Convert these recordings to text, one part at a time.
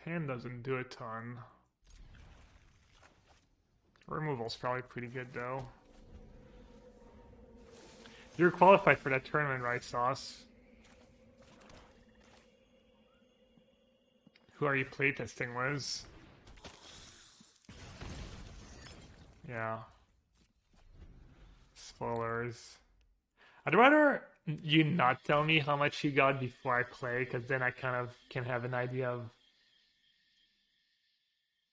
Hand doesn't do a ton. Removal's probably pretty good though. You're qualified for that tournament, right, Sauce? Who are you playtesting with? Yeah. Spoilers. I'd rather you not tell me how much you got before I play, because then I kind of can have an idea of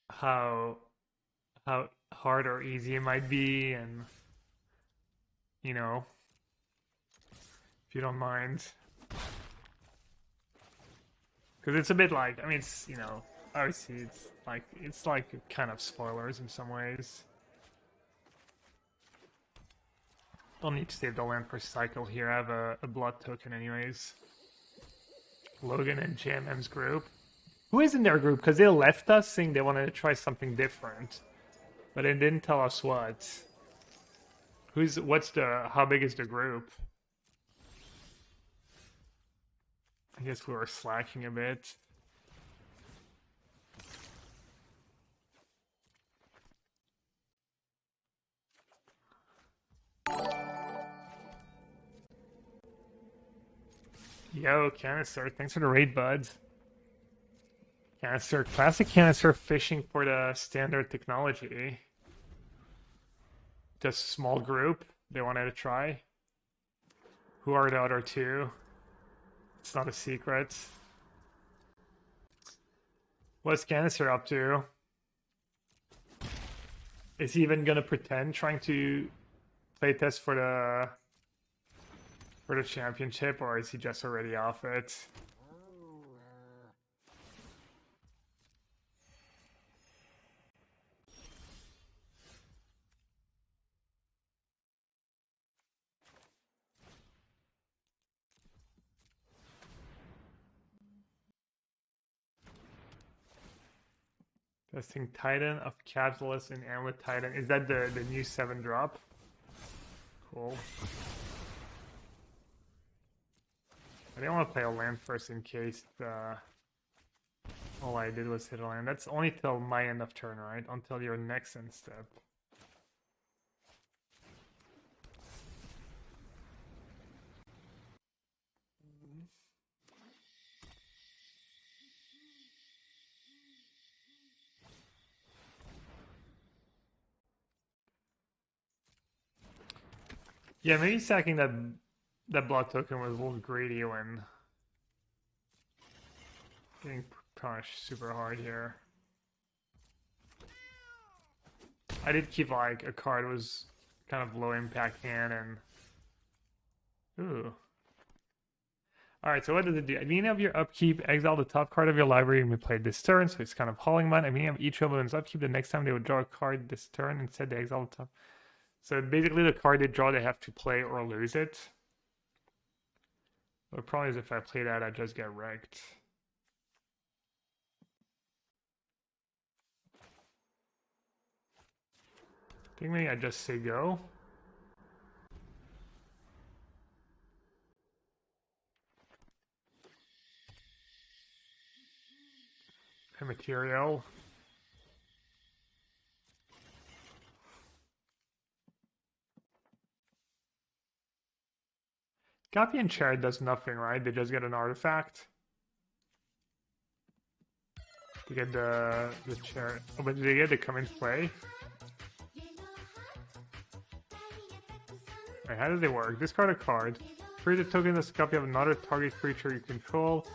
how hard or easy it might be, and you know, if you don't mind. Because it's a bit like, I mean, it's, you know, obviously it's like kind of spoilers in some ways. I'll need to save the land for cycle here. I have a blood token anyways. Logan and JMM's group. Who is in their group? Because they left us saying they wanted to try something different. But they didn't tell us what. How big is the group? I guess we were slacking a bit. Yo, Canister, thanks for the raid, bud. Canister, classic Canister fishing for the standard technology. Just small group, they wanted to try. Who are the other two? It's not a secret. What's Canister up to? Is he even gonna pretend trying to playtest for the championship, or is he just already off it? Testing Titan of Catalyst and Amulet Titan. Is that the new 7 drop? Cool. I didn't want to play a land first in case all I did was hit a land. That's only till my end of turn, right? Until your next end step. Yeah, maybe sacking that blood token was a little greedy when getting punished super hard here. I did keep like a card was kind of low impact hand and ooh. Alright, so what does it do? At the beginning of your upkeep, exile the top card of your library and we played this turn, so it's kind of hauling mine. At the beginning of each opponent's upkeep, the next time they would draw a card this turn, instead they exile the top. So basically the card they draw, they have to play or lose it. The problem is if I play that, I just get wrecked. I think maybe I just say go. Pay material. Copy and share does nothing, right? They just get an artifact. To get the chair. Oh, but do they get to come into play? Wait, how do they work? Discard a card. Create a token that's a copy of another target creature you control.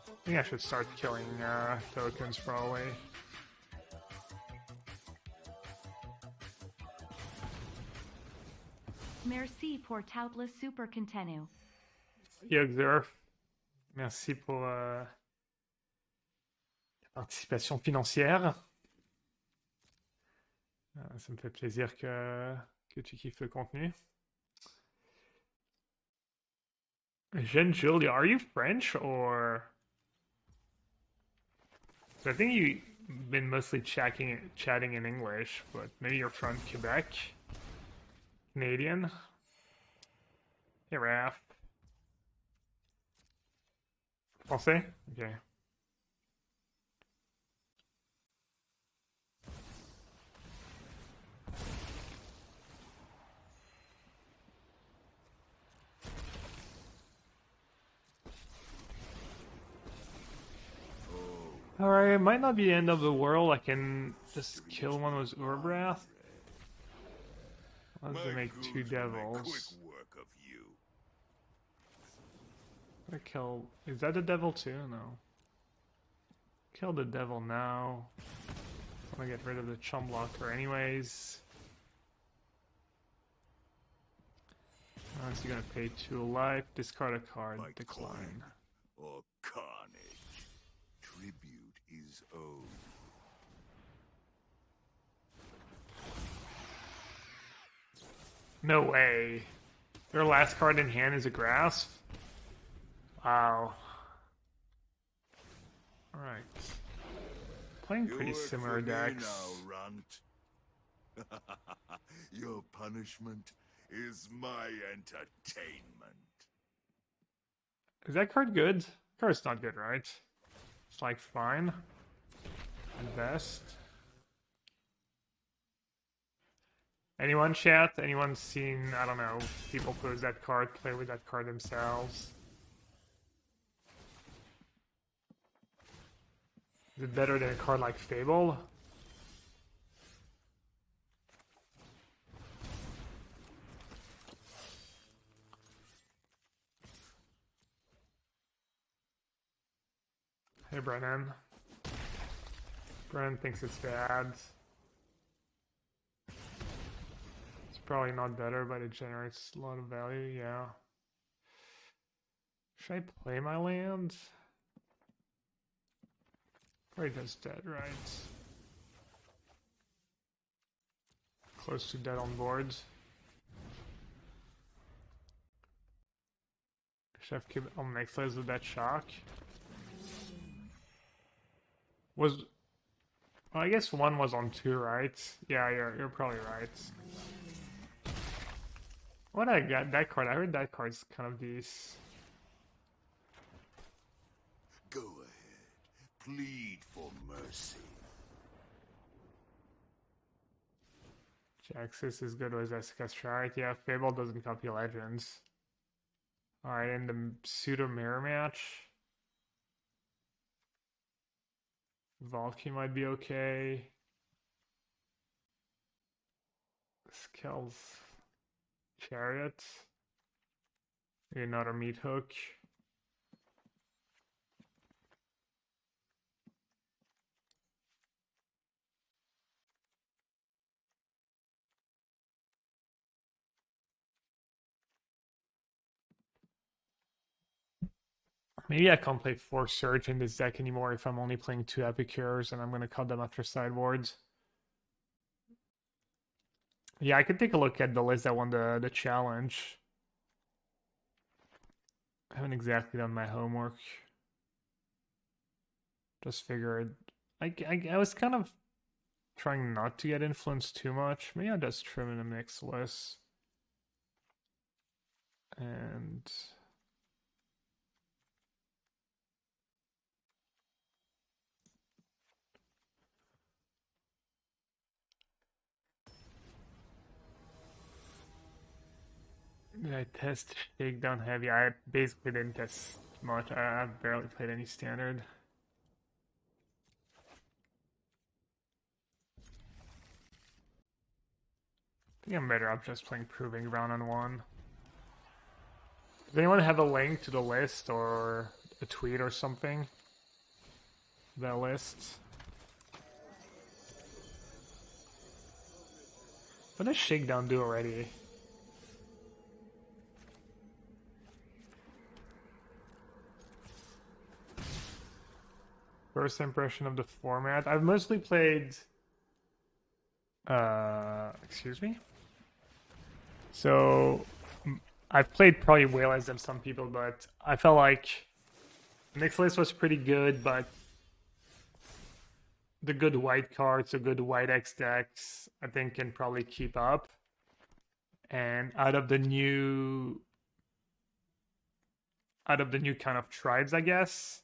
I think I should start killing tokens probably. Merci pour tout le super contenu. Observe. Merci pour la participation financière. Ça me fait plaisir que tu kiffes le contenu. Jean Julia, are you French or? So I think you've been mostly chatting in English, but maybe you're from Quebec, Canadian. Hey, Raph. Français? Okay. Alright, it might not be the end of the world. I can just kill one with Urbreath. Let's make two devils. I kill. Is that the devil too? No. Kill the devil now. I want to get rid of the chum blocker anyways. Unless you're gonna pay 2 life, discard a card, decline. Or carnage. Tribute is owed. No way. Their last card in hand is a grasp? Wow. Alright. Playing pretty similar decks. Now, Runt. Your punishment is my entertainment. Is that card good? Card's not good, right? It's like fine. At best. Anyone chat? Anyone seen, I don't know, people pose that card, play with that card themselves? Is it better than a card like Fable? Hey, Brennan. Brennan thinks it's bad. It's probably not better, but it generates a lot of value, yeah. Should I play my land? Probably just dead, right? Close to dead on board. Should I keep it on Nixilis with that shock? Well, I guess one was on 2, right? Yeah, you're probably right. What I got that card? I heard that card's kind of decent. Go ahead. Plead for mercy. Jaxis is good with Jessica's right? Yeah, Fable doesn't copy Legends. Alright, in the pseudo mirror match. Valky might be okay. Skell's Chariot. Maybe another meat hook. Maybe I can't play Force Surge in this deck anymore if I'm only playing 2 Epicures and I'm going to cut them after sideboards. Yeah, I could take a look at the list that won the challenge. I haven't exactly done my homework. Just figured... I was kind of trying not to get influenced too much. Maybe I'll just trim in a Nixilis. And... Did I test Shakedown Heavy? I basically didn't test much. I've barely played any standard. I think I'm better off just playing Proving Ground on 1. Does anyone have a link to the list or a tweet or something? That list? What does Shakedown do already? First impression of the format. I've mostly played... excuse me? So, I've played probably way less than some people, but I felt like Nixilis was pretty good, but the good white cards, the good white X decks, I think can probably keep up. And out of the new out of the new kind of tribes, I guess.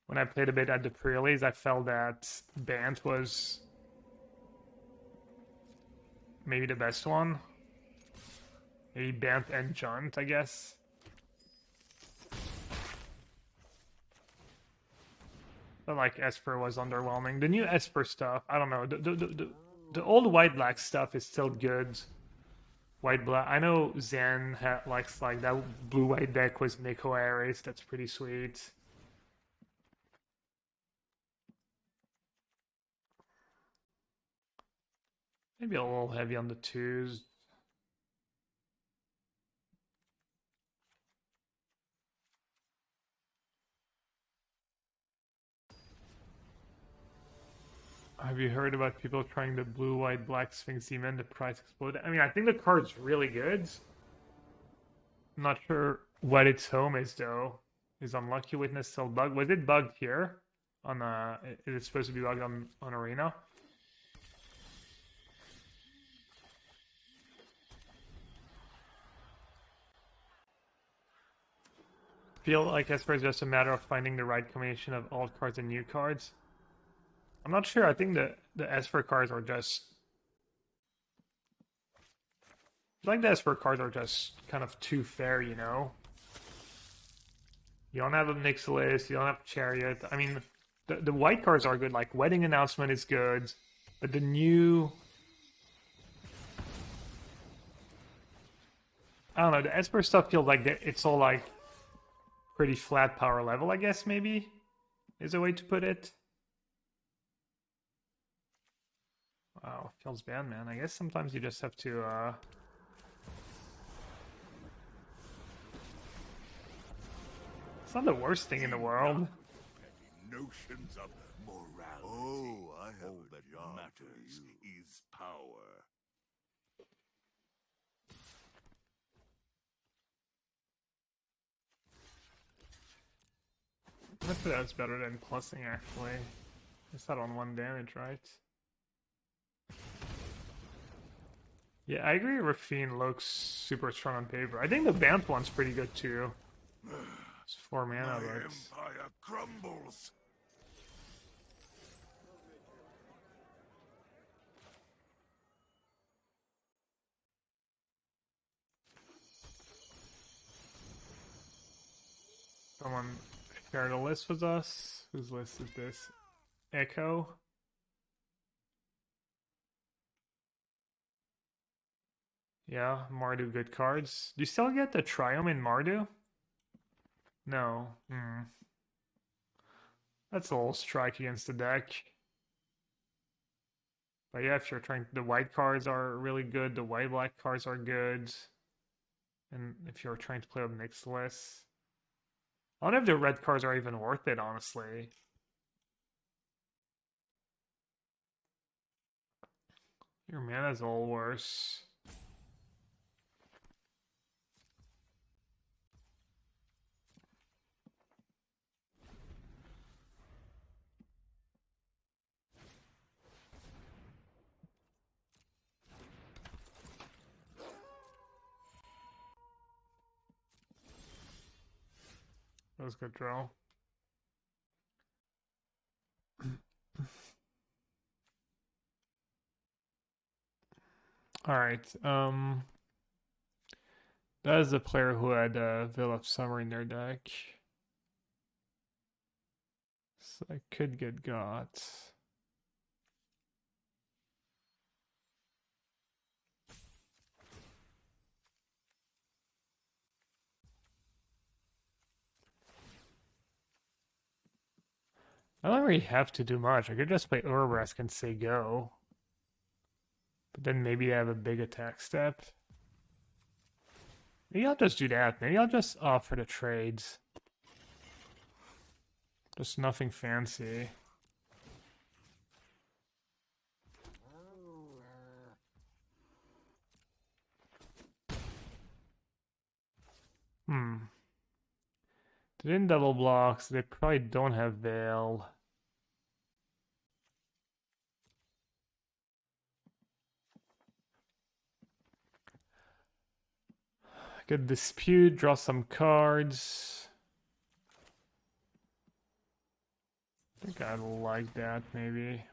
When I played a bit at the pre-release, I felt that Bant was maybe the best one. Maybe Bant and Junt, I guess. But like Esper was underwhelming. The new Esper stuff, I don't know. The old white black stuff is still good. White black. I know Zen likes like that blue white deck with Miko Ares. That's pretty sweet. Maybe a little heavy on the twos. Have you heard about people trying the blue, white, black Sphinx Demon? The price exploded. I mean, I think the card's really good. I'm not sure what its home is though. Is Unlucky Witness still bugged? Was it bugged here? On is it supposed to be bugged on Arena? Feel like Esper is just a matter of finding the right combination of old cards and new cards. I'm not sure. I think the Esper cards are just like the Esper cards are just kind of too fair, you know. You don't have a Nixilis, you don't have Chariot. I mean, the white cards are good. Like Wedding Announcement is good, but the new, I don't know, the Esper stuff feels like it's all like pretty flat power level, I guess, maybe is a way to put it. Wow, feels bad, man. I guess sometimes you just have to it's not the worst thing in the world. Notions of morality. Oh, I have all that matters is power. I think that's better than plussing, actually. It's not on 1 damage, right? Yeah, I agree Rafine looks super strong on paper. I think the Bant one's pretty good, too. It's 4 mana, My but... empire crumbles. Someone shared a list with us. Whose list is this? Echo? Yeah, Mardu good cards. Do you still get the Triumph in Mardu? No. That's a little strike against the deck. But yeah, if you're trying, the white cards are really good. The white black cards are good. And if you're trying to play with Nixilis, I don't know if the red cards are even worth it, honestly. Your mana's all worse. That was a good draw. Alright, that is a player who had Veil of Summer in their deck. So I could get got. I don't really have to do much. I could just play Urabrask and say go. But then maybe I have a big attack step. Maybe I'll just do that. Maybe I'll just offer the trades. Just nothing fancy. They didn't double block, so they probably don't have Veil. Good dispute, draw some cards. I think I like that, maybe.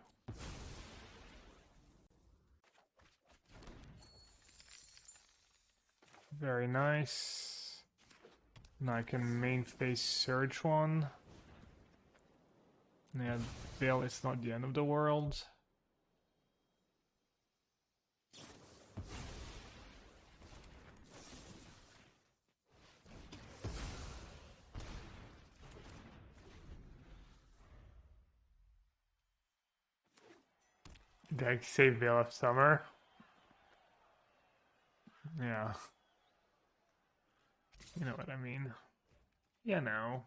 Very nice. Now I can main phase search one. Yeah, Veil is not the end of the world. Deck save Veil of Summer. Yeah. You know what I mean. Yeah, no.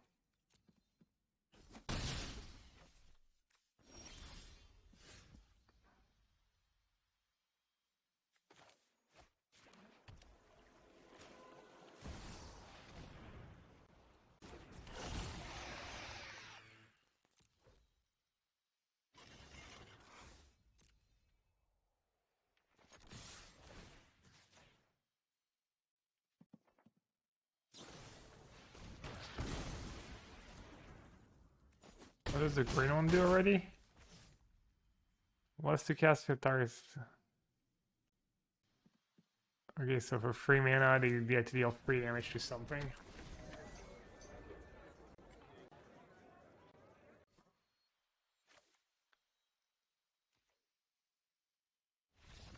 What does the green one do already? What's to cast your target's... Okay, so for free mana, you get to deal free damage to something.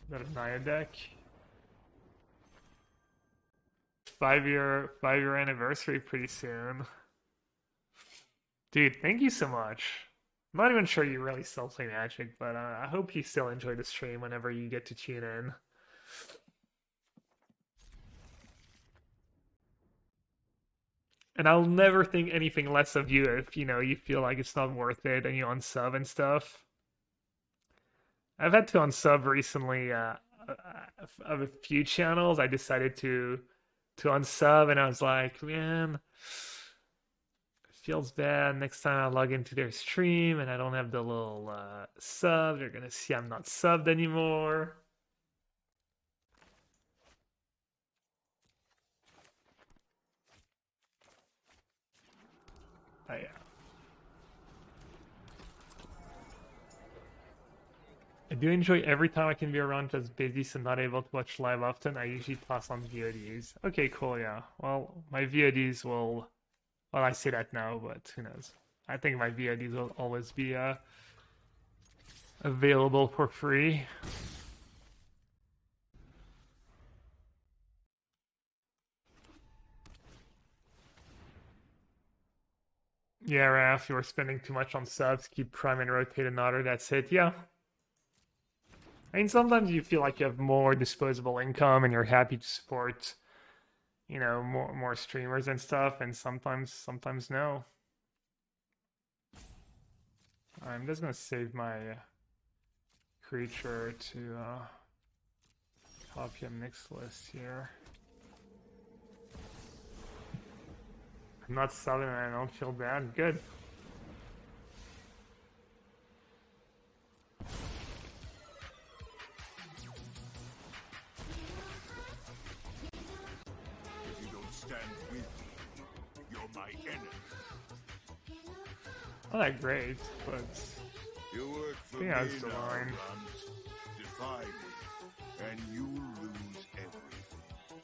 Is that a Naya deck? 5-year anniversary pretty soon. Dude, thank you so much. I'm not even sure you really still play Magic, but I hope you still enjoy the stream whenever you get to tune in. And I'll never think anything less of you if, you know, you feel like it's not worth it and you unsub and stuff. I've had to unsub recently of a few channels. I decided to unsub and I was like, man, it feels bad. Next time I log into their stream and I don't have the little sub, they're gonna see I'm not subbed anymore. Oh, yeah. I do enjoy every time I can be around, just busy, so not able to watch live often. I usually toss on VODs. Okay, cool, yeah. Well, my VODs will... Well, I say that now, but who knows. I think my VODs will always be available for free. Yeah, Raf, you were spending too much on subs. Keep prime and rotate another, that's it. Yeah. I mean, sometimes you feel like you have more disposable income and you're happy to support, you know, more streamers and stuff, and sometimes no. I'm just gonna save my creature to copy a Nixilis here. I'm not subbing and I don't feel bad. Good. If you don't stand with me, you're my enemy. Not that great, but You work for yeah, me it's now, fine. Runt. Defy me, and you'll lose everything.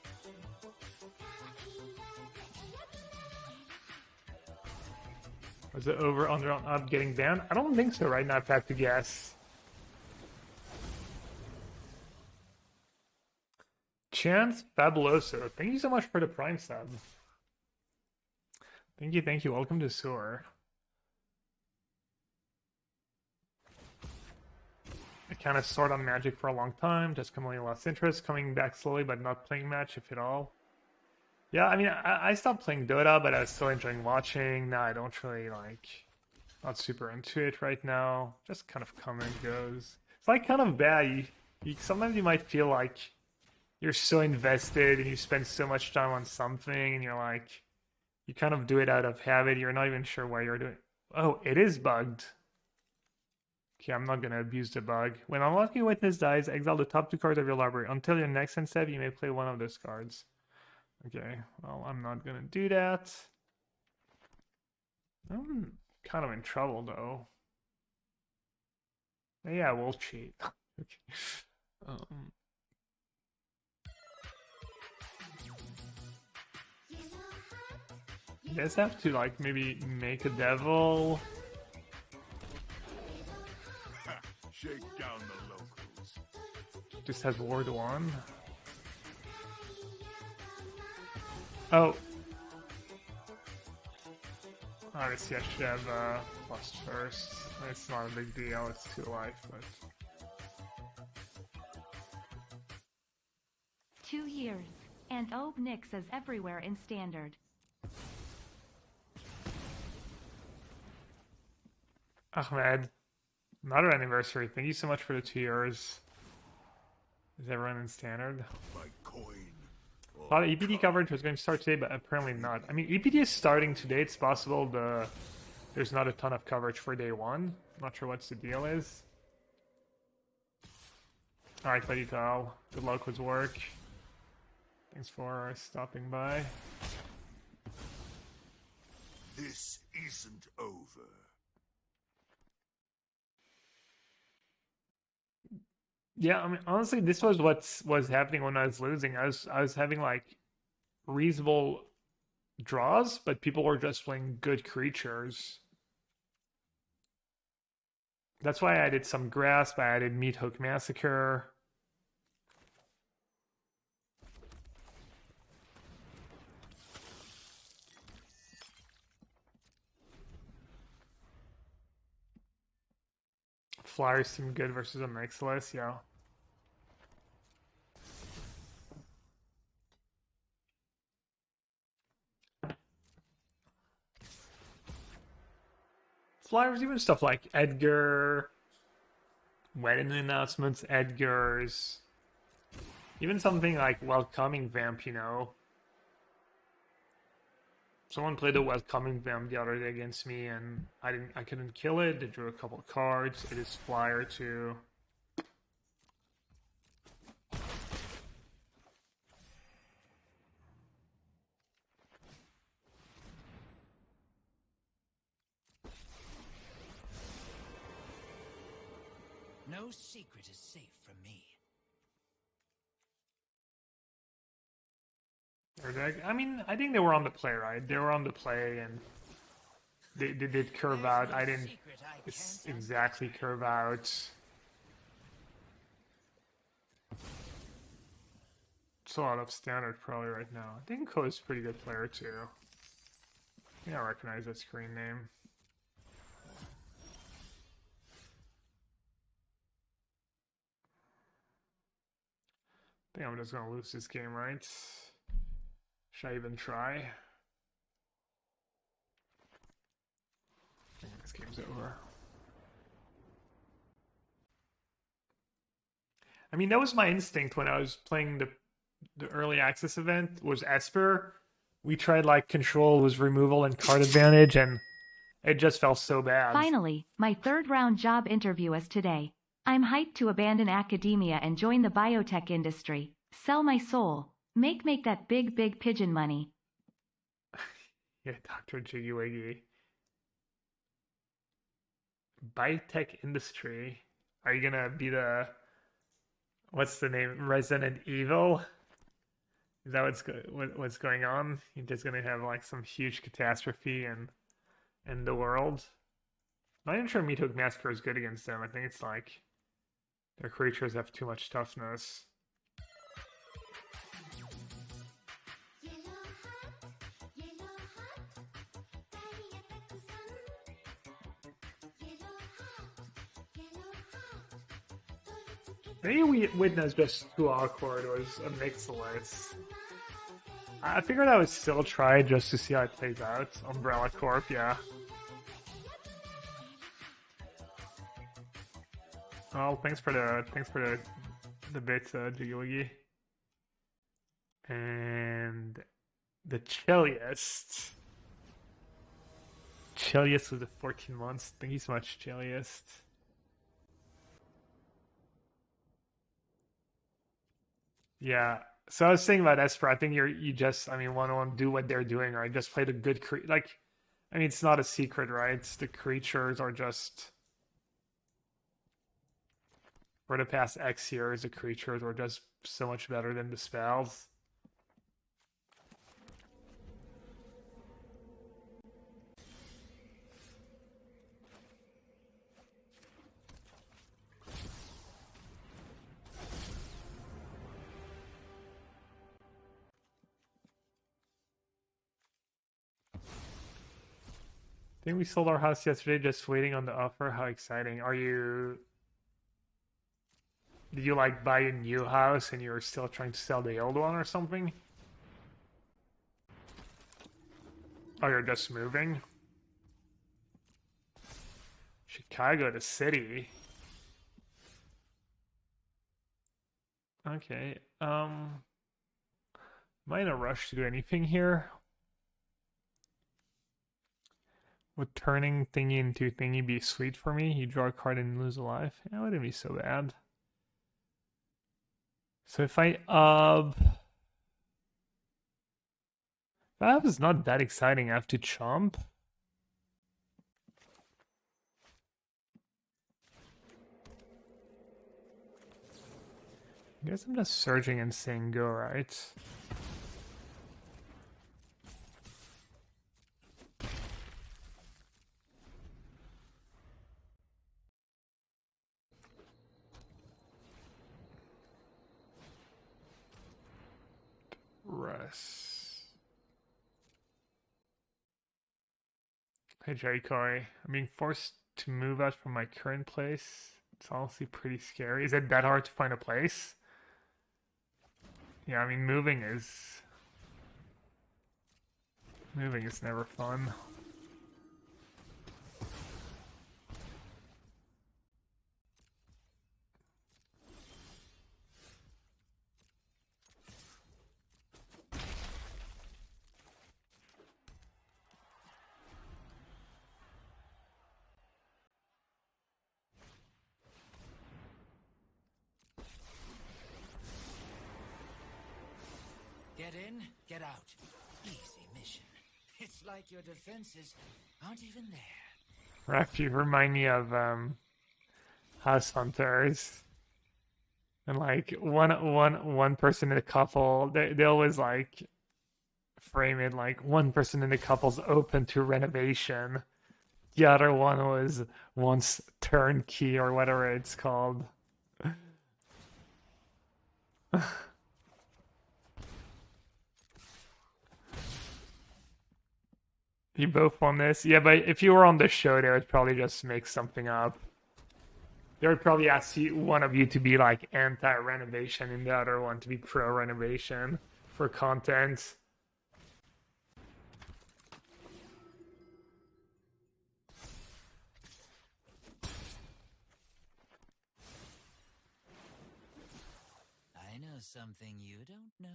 Was it over, under, on, up, getting banned? I don't think so right now, if I have to guess. Chance Fabuloso, thank you so much for the Prime sub. Thank you. Welcome to Soar. I kind of sort on Magic for a long time, just completely lost interest, coming back slowly, but not playing much, if at all. Yeah, I mean, I stopped playing Dota, but I was still enjoying watching. Now I don't really, like, not super into it right now. Just kind of come and goes. It's, like, kind of bad. Sometimes you might feel like you're so invested and you spend so much time on something, and you're like, you kind of do it out of habit. You're not even sure why you're doing. Oh, it is bugged. Okay, I'm not gonna abuse the bug. When unlocking Witness dies, exile the top 2 cards of your library. Until your next end step, you may play one of those cards. Okay, well, I'm not gonna do that. I'm kind of in trouble though. Yeah, we'll cheat. Okay. Um, you guys have to like maybe make a devil. Shake down the locals. Just has ward 1. Oh. Obviously I should have plus first. It's not a big deal, it's 2 life, but 2 years. And Nix is everywhere in Standard. Ahmed, another anniversary. Thank you so much for the 2 years. Is everyone in standard? My coin. A lot of EPD coverage was going to start today, but apparently not. I mean, EPD is starting today. It's possible there's not a ton of coverage for day 1. I'm not sure what the deal is. Alright, buddy, Tal. Good luck with work. Thanks for stopping by. This isn't over. Yeah, I mean, honestly, this was what was happening when I was losing. I was having like reasonable draws, but people were just playing good creatures. That's why I added some Grasp, I added Meat Hook Massacre. Flyers seem good versus a Nixilis, yeah. Flyers, even stuff like Edgar, wedding announcements, Edgar's, even something like Welcoming Vamp, you know. Someone played a Welcoming Vamp the other day against me, and I couldn't kill it. They drew a couple of cards. It is Flyer too. No secret is safe from me. I mean, I think they were on the play, right? They were on the play, and they did curve out. I didn't exactly curve out. It's a lot of standard probably right now. I think Ko's a pretty good player too. Yeah, I recognize that screen name. I think I'm just gonna lose this game, right? Should I even try? I think this game's over. I mean, that was my instinct when I was playing the early access event, was Esper. We tried like control was removal and card advantage, and it just felt so bad. Finally, my 3rd round job interview is today. I'm hyped to abandon academia and join the biotech industry. Sell my soul. Make that big pigeon money. Yeah, Dr. Jiggy Wiggy. Biotech industry. Are you gonna be the, what's the name? Resident Evil? Is that what's going on? You're just gonna have like some huge catastrophe in the world. Not even sure Meat Hook Massacre is good against them. I think it's like their creatures have too much toughness. Maybe Widna's just too awkward. It was a Nixilis. I figured I would still try just to see how it plays out. Umbrella Corp, yeah. Well, thanks for the bits, Jiggy Wiggy. And the Chilliest. Chilliest with the 14 months. Thank you so much, Chilliest. Yeah, So I was thinking about Esper. I think you just, I mean, want to do what they're doing, right? Just play the good like, I mean, it's not a secret, right? It's the creatures are just for the past X years, the creatures were just so much better than the spells. I think we sold our house yesterday, just waiting on the offer. How exciting. Are you... Did you like buy a new house and you're still trying to sell the old one or something? Oh, you're just moving? Chicago, the city. Okay. Am I in a rush to do anything here? Would turning thingy into thingy be sweet for me? You draw a card and lose a life? That wouldn't be so bad. So if I that was not that exciting. I have to chomp. I guess I'm just searching and saying go, right? Russ. Hey J-Koi. I'm being forced to move out from my current place. It's honestly pretty scary. Is it that hard to find a place? Yeah, I mean moving is never fun. Get in, get out. Easy mission. It's like your defenses aren't even there. Ref, you remind me of House Hunters. And like one person in the couple, they always like frame it like one person in the couple's open to renovation. The other one was once turnkey or whatever it's called. You both won this? Yeah, but if you were on the show, they would probably just make something up. They would probably ask you, one of you to be like anti-renovation and the other one to be pro-renovation for content. I know something you don't know.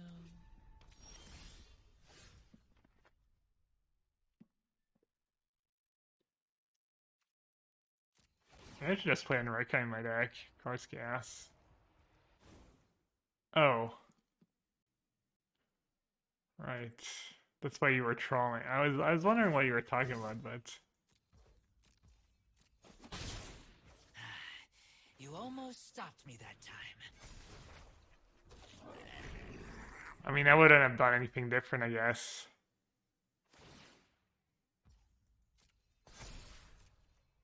I should just play Enrica in my deck. Car's gas. Oh. Right. That's why you were trolling. I was wondering what you were talking about, but You almost stopped me that time. I mean I wouldn't have done anything different, I guess.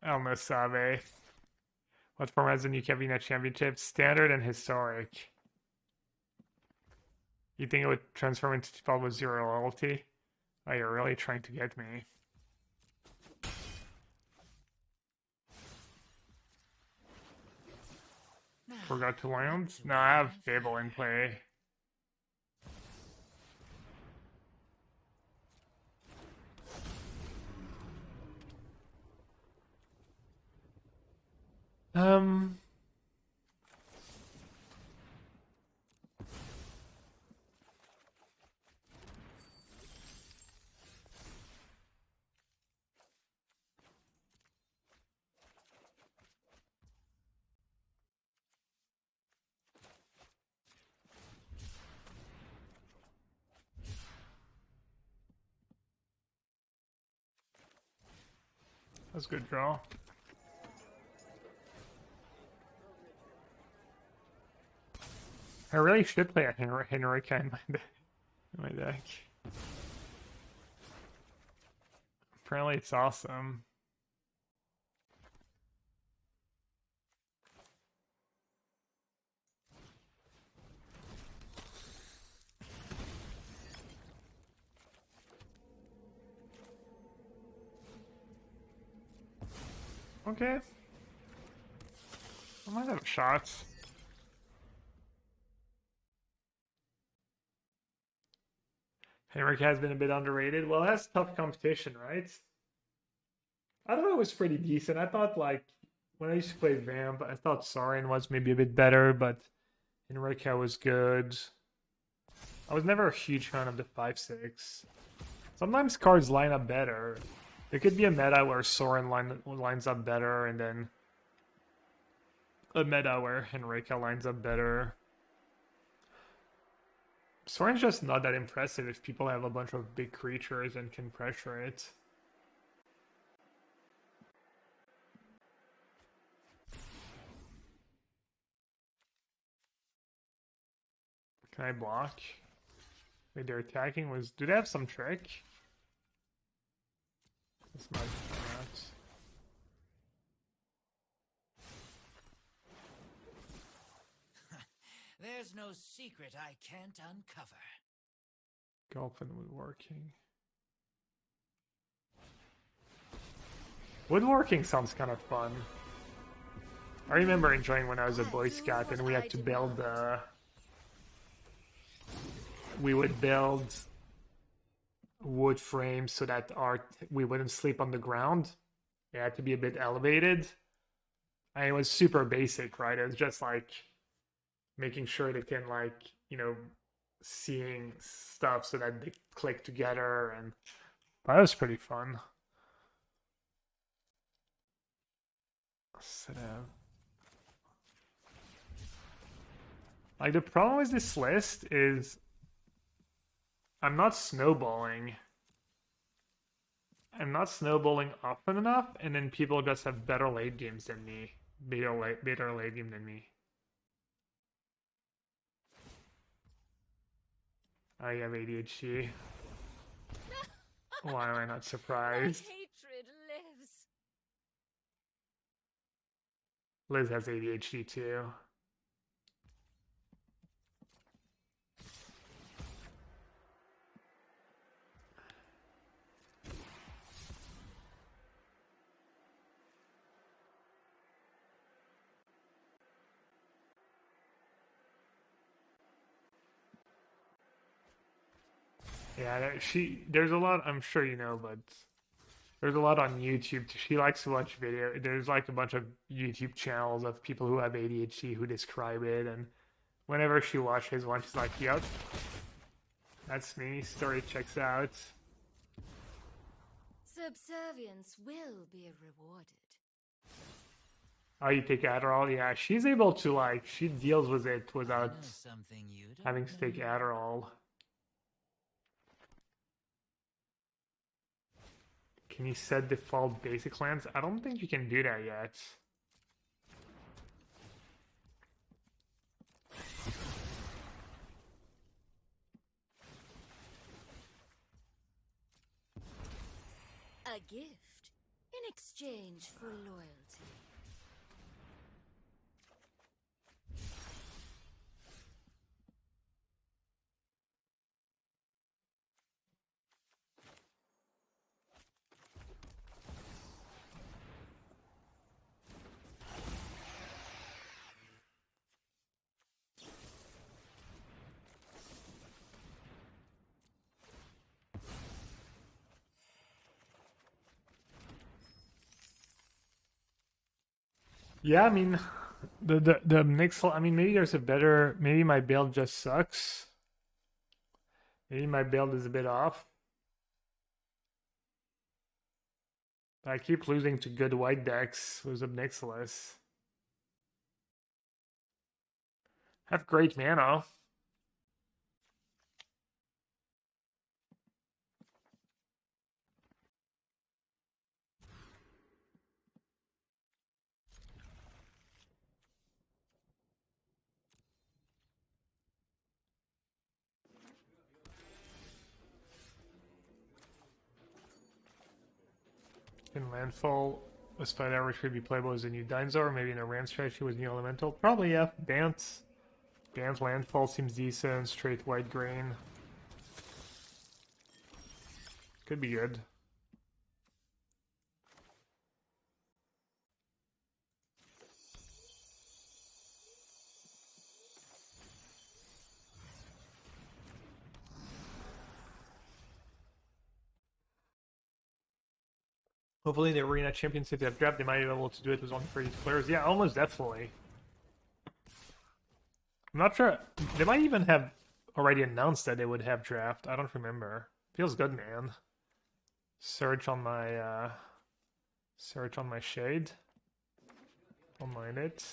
El No Sabe. What form has the new Capenna championship? Standard and historic. You think it would transform into 12 with zero loyalty? Oh, you're really trying to get me. Forgot to land? No, I have Fable in play. Um... That's a good draw. I really should play a Henrika in my deck. Apparently it's awesome. Okay. I might have shots. Henrik has been a bit underrated. Well, that's tough competition, right? I thought it was pretty decent. I thought, like, when I used to play Vamp, I thought Sorin was maybe a bit better, but Henrika was good. I was never a huge fan of the 5/6. Sometimes cards line up better. There could be a meta where Sorin lines up better, and then a meta where Henrika lines up better. Sorin's just not that impressive if people have a bunch of big creatures and can pressure it. Can I block? Wait, their attacking was... Do they have some trick? This might be not. There's no secret I can't uncover. Golfin woodworking. Woodworking sounds kind of fun. I remember enjoying when I was a Boy Scout and we had to build we would build wood frames so that we wouldn't sleep on the ground. It had to be a bit elevated. And it was super basic, right? It was just like making sure they can, like, you know, seeing stuff so that they click together, and that was pretty fun. So, like, the problem with this list is I'm not snowballing. I'm not snowballing often enough, and then people just have better late games than me. Better late game than me. I have ADHD. Why am I not surprised? My hatred lives. Liz has ADHD too. Yeah, there's a lot, I'm sure you know, but there's a lot on YouTube. She likes to watch video. There's like a bunch of YouTube channels of people who have ADHD who describe it, and whenever she watches one, she's like, yep, that's me. Story checks out. Subservience will be rewarded. Oh, you take Adderall? Yeah, she's able to, like, she deals with it I without know something you don't having to take know. Adderall. Can you set default basic lands? I don't think you can do that yet. A gift in exchange for loyalty. Yeah, I mean, the Nixil, I mean, maybe there's a better, maybe my build just sucks. Maybe my build is a bit off. I keep losing to good white decks with a Nixilis. Have great mana. In landfall, a spite average could be playable as a new dinosaur, maybe in a ramp strategy with new elemental. Probably, yeah. Bant landfall seems decent. Straight white green. Could be good. Hopefully in the Arena Championship that draft, they might be able to do it with only 30 players. Yeah, almost definitely. I'm not sure. They might even have already announced that they would have draft. I don't remember. Feels good, man. Search on my shade. Don't mind it.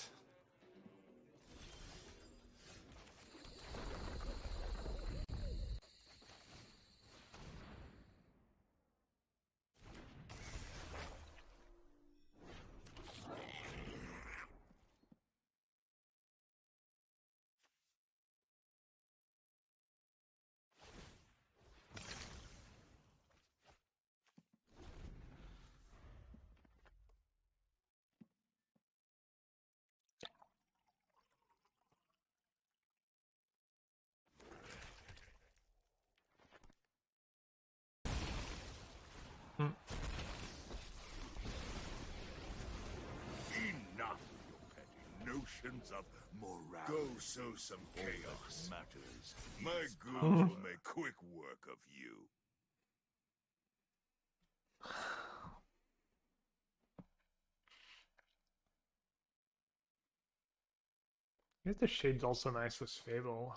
Enough of your petty notions of morality. Go sow some chaos. Matters. My goons will make quick work of you. I guess the shade's also nice with Fable.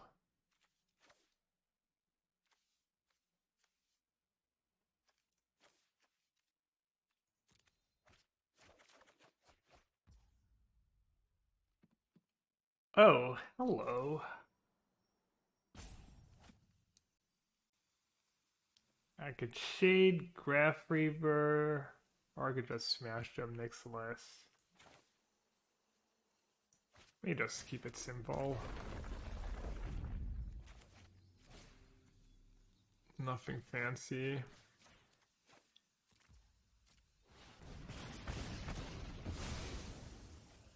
Oh, hello. I could shade Graph Reaver, or I could just smash them Nixilis. Let me just keep it simple. Nothing fancy.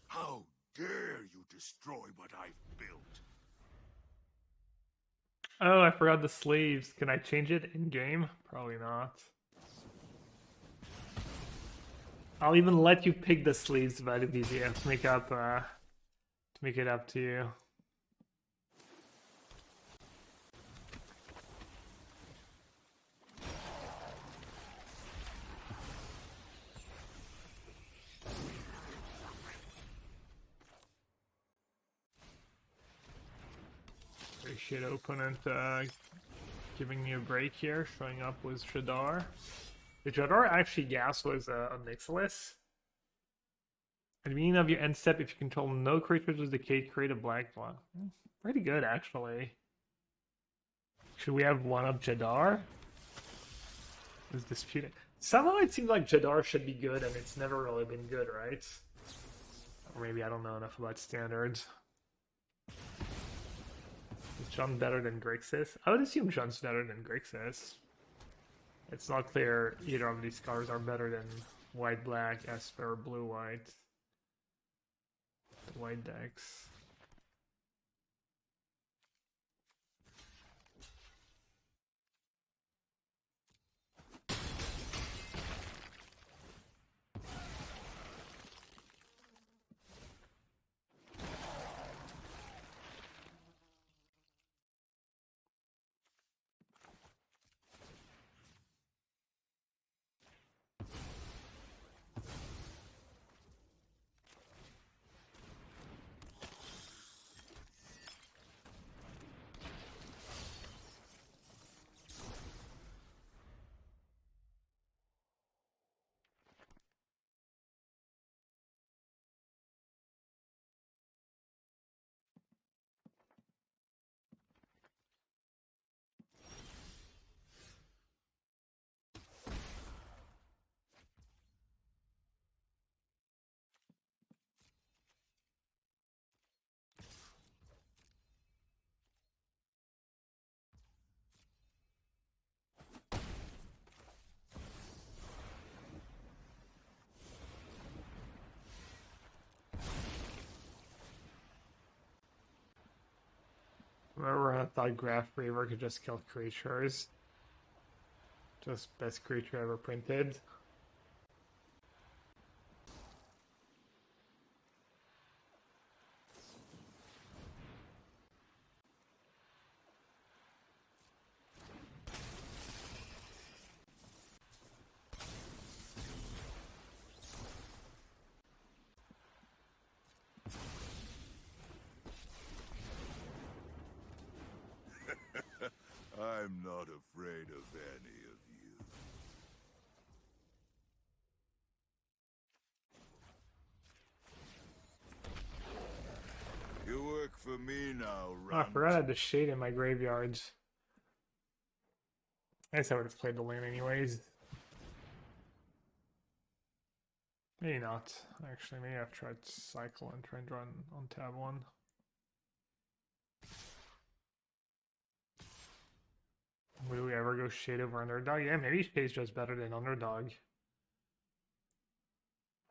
How dare you destroy what I've built? Oh, I forgot the sleeves. Can I change it in game? Probably not. I'll even let you pick the sleeves, but it'd be easier to make it up to you. Appreciate opponent giving me a break here, showing up with Shadar. The Shadar actually gas was a Nixilis. At the beginning of your end step, if you control no creatures with Decayed, create a black one. Pretty good, actually. Should we have one up Jadar? Is disputed. Somehow it seems like Jadar should be good, and it's never really been good, right? Or maybe I don't know enough about standards. Is John better than Grixis? I would assume John's better than Grixis. It's not clear either of these cards are better than white-black, Esper, blue-white. The white decks. thought Graph Reaver could just kill creatures. Just best creature ever printed. I'm not afraid of any of you. You work for me now, Oh, I Runt. forgot I had the shade in my graveyards. I guess I would have played the land anyways. Maybe not. Actually, maybe I've tried cycle and try and run on tab 1. Would we ever go shade over underdog? Yeah, maybe shade's just better than underdog.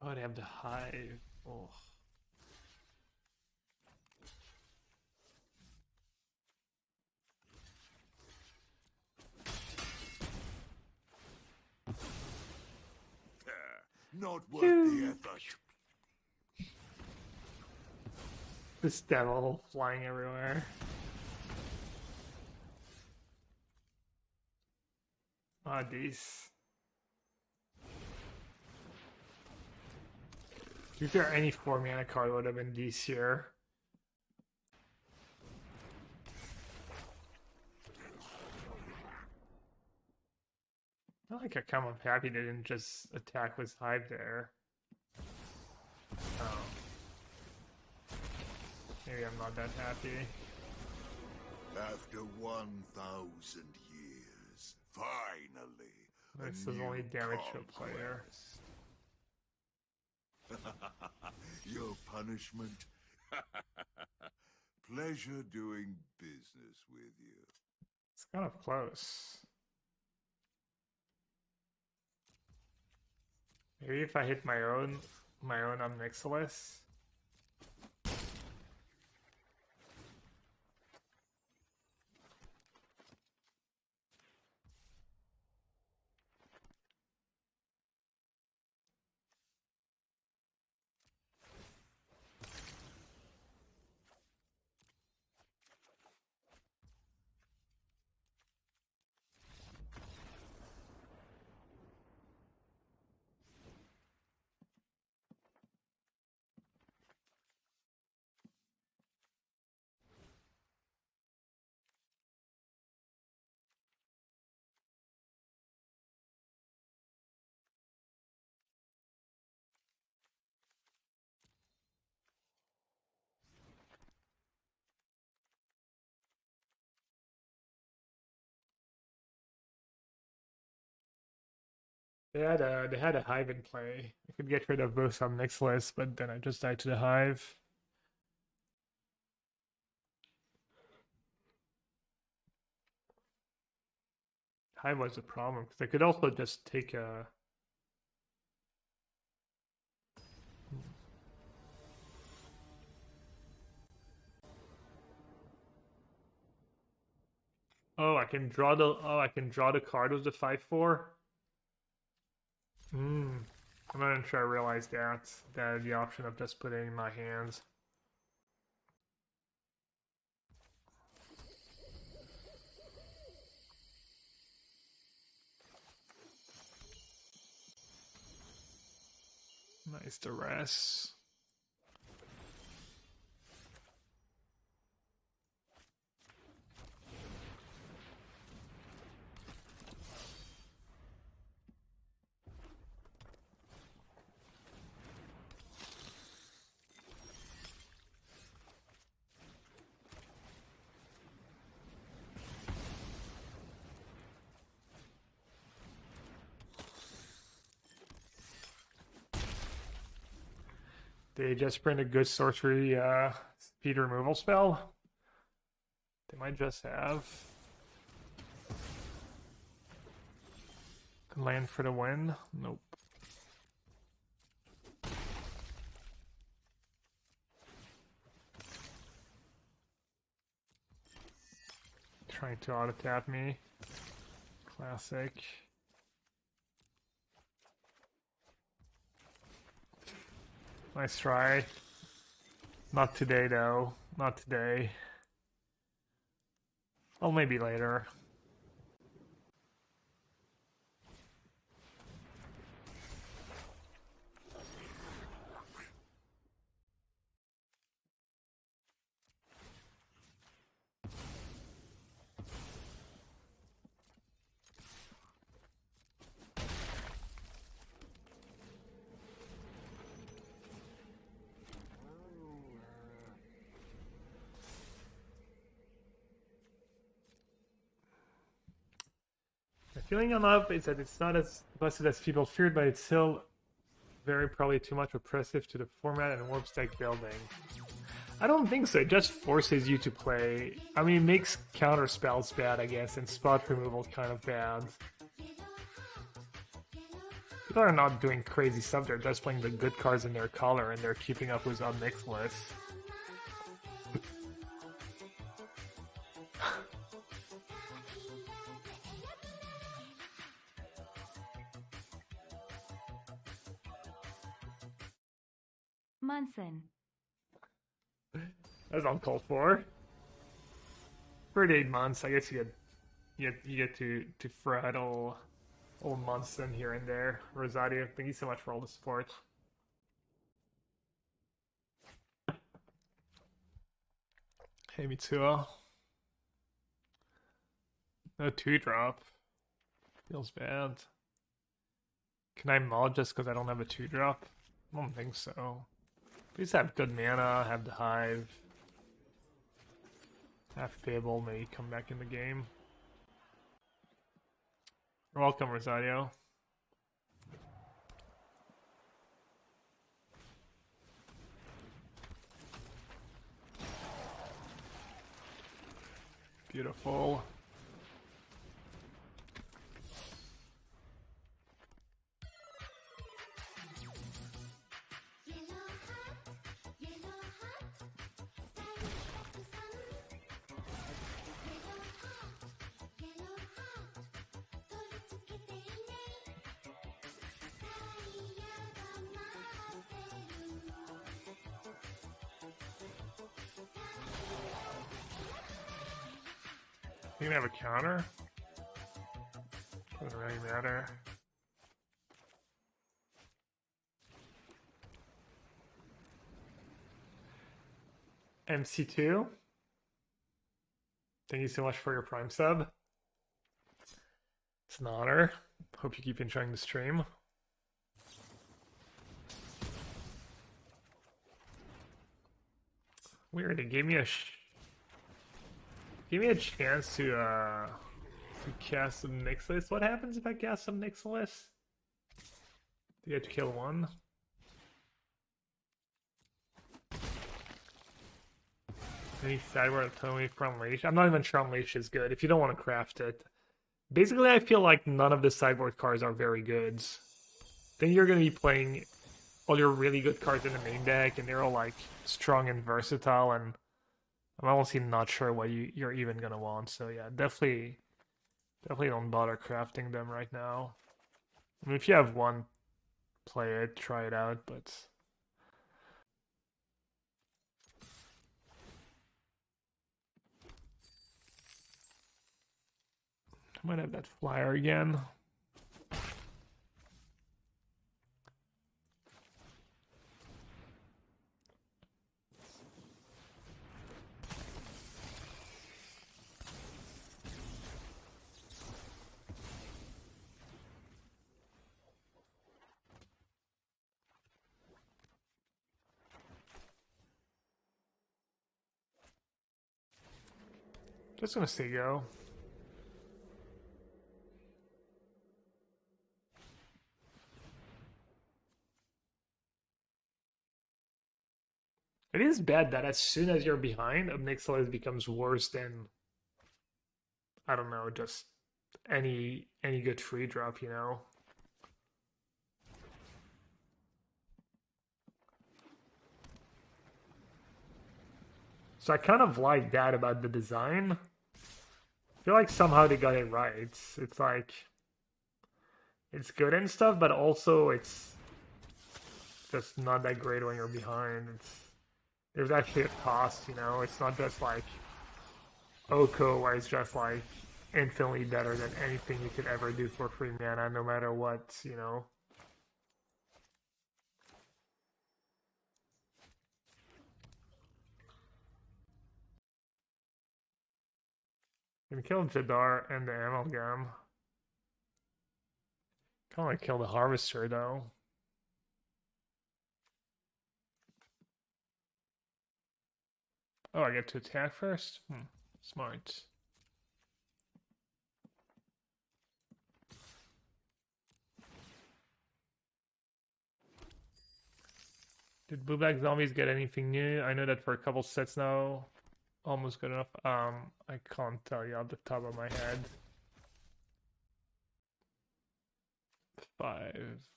Oh, they have the hive. Oh. Not worth the effort. This devil flying everywhere. Ah, these. If there any 4-mana card would have been these here. Not like I come up happy they didn't just attack with hive there. Oh. Maybe I'm not that happy. After 1,000 years, finally, This a is new only damage to a player. conquest. Your punishment? Pleasure doing business with you. It's kind of close. Maybe if I hit my own on Nixilis. They had a hive in play. I could get rid of both on Nixilis, but then I just died to the hive. Hive was a problem because I could also just take a. Oh, I can draw the. Oh, I can draw the card with the 5/4. Hmm. I'm not even sure I realized that. That I had the option of just putting it in my hands. Nice duress. They just print a good sorcery speed removal spell. They might just have land for the win. Nope. trying to auto tap me. Classic. Nice try. Not today though. Not today. Oh, maybe later. The feeling I'm up is that it's not as busted as people feared, but it's still very probably too much oppressive to the format and warp stack building. I don't think so. It just forces you to play. I mean, it makes counter spells bad, I guess, and spot removal kind of bad. People are not doing crazy stuff. They're just playing the good cards in their color, and they're keeping up with Nixilis. Munson. That's uncalled for. 38 months, I guess you get to fret all months in here and there. Rosario, thank you so much for all the support. Hey, Mitsuo. No 2-drop. Feels bad. Can I mull just because I don't have a 2-drop? I don't think so. Please have good mana, have the hive. Have Fable, maybe come back in the game. You're welcome, Rosario. Beautiful. You can have a counter. Doesn't really matter. MC2. Thank you so much for your Prime sub. It's an honor. Hope you keep enjoying the stream. Weird, it gave me a chance to cast some Nixilis. What happens if I cast some Nixilis? Do you have to kill one? Any sideboard totally for Unleash? I'm not even sure Unleash is good if you don't want to craft it. Basically, I feel like none of the sideboard cards are very good. Then you're going to be playing all your really good cards in the main deck, and they're all like strong and versatile, and I'm honestly not sure what you're even going to want. So yeah, definitely don't bother crafting them right now. I mean, if you have one, play it, try it out, but... I might have that flyer again. Just gonna say go. It is bad that as soon as you're behind, Nixilis becomes worse than, I don't know, just any good free drop, you know? So I kind of like that about the design. I feel like somehow they got it right. It's like it's good and stuff, but also it's just not that great when you're behind. There's actually a cost, you know. It's not just like Oko, where it's just like infinitely better than anything you could ever do for free mana, no matter what, you know. Can kill Jadar and the Amalgam. Kinda like kill the Harvester though. Oh, I get to attack first? Smart. Did Blueback Zombies get anything new? I know that for a couple sets now, almost good enough. I can't tell you off the top of my head. 5.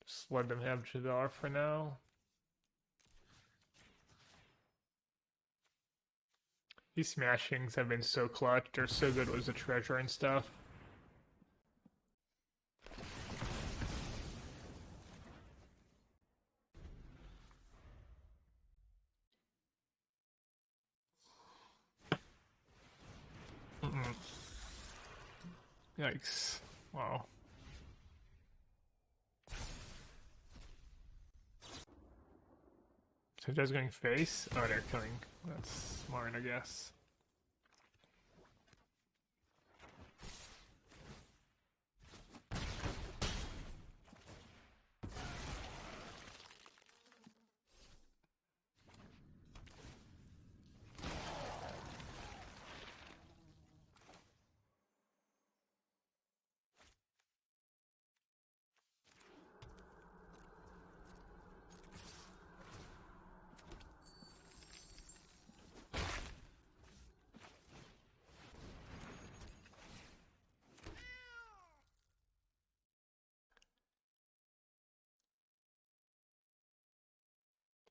Just let them have Jadar for now. These smashings have been so clutch. They're so good with the treasure and stuff. Yikes. Wow. So just going face? Oh, they're killing. That's smart, I guess.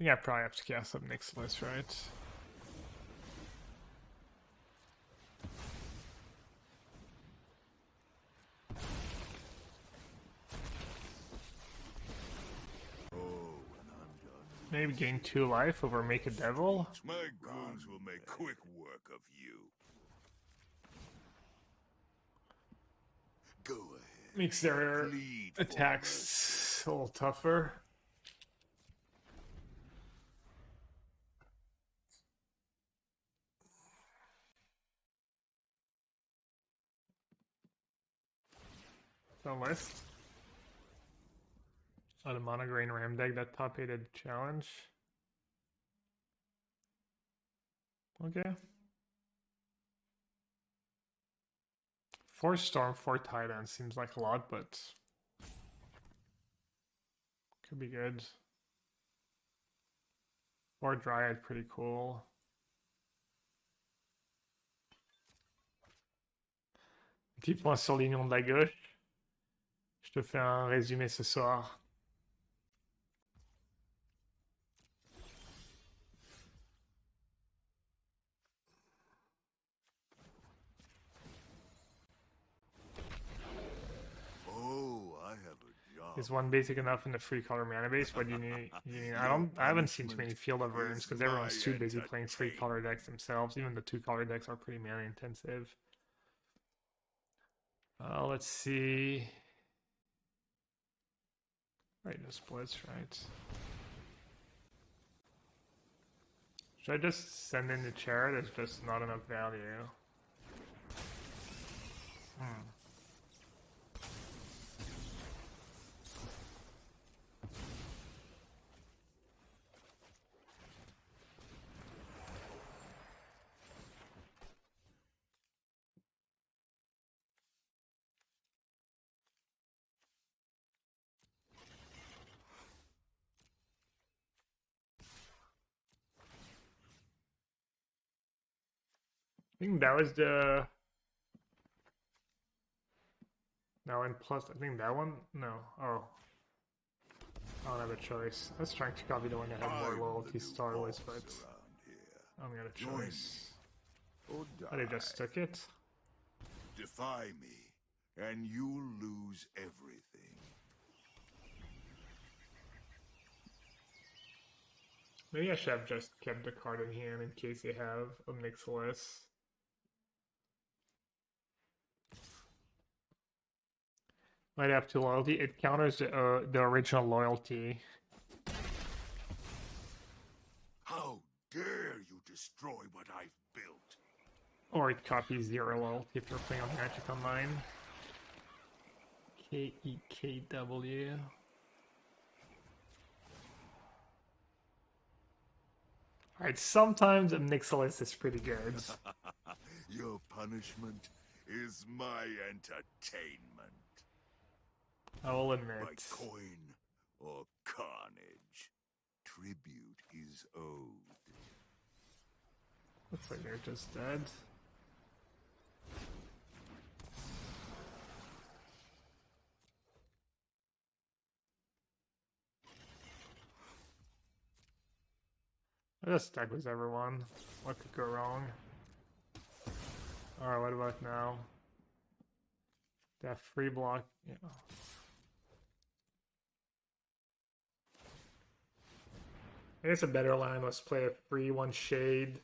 I think I probably have to cast up Nixilis, right? Maybe gain 2 life over Make a Devil? My goons will make quick work of you. Go ahead. Makes their Plead for attacks a little tougher. So list. On a mono green ram deck that top 8'd challenge. Okay. 4 Storm, 4 Titan seems like a lot, but could be good. 4 Dryad, pretty cool. Petit point sur l'union de la gauche. Je te fais un résumé ce soir. Is one basic enough in the free color mana base? What do you need? I haven't seen too many Field of Runes because everyone's too busy playing 3 color decks themselves. Even the 2 color decks are pretty mana intensive. Let's see. Right, no splits, right? Should I just send in the chair? There's just not enough value. I think that was the... That one plus, I think that one? No. Oh. I don't have a choice. I was trying to copy the one that had more loyalty to start with, but I don't got a choice. or Oh, they die. just took it. Defy me, and you'll lose everything. Maybe I should have just kept the card in hand in case they have a Nixilis. Might have two loyalty. It counters the original loyalty. How dare you destroy what I've built? Or it copies zero loyalty if you're playing on Magic Online. KEKW. Alright, sometimes a Nixilis is pretty good. Your punishment is my entertainment. I will By admit. coin or carnage, tribute is owed. Looks like they're just dead. I just stuck with everyone. What could go wrong? Alright, what about now? That free block. Yeah. I guess a better line was play a free one shade.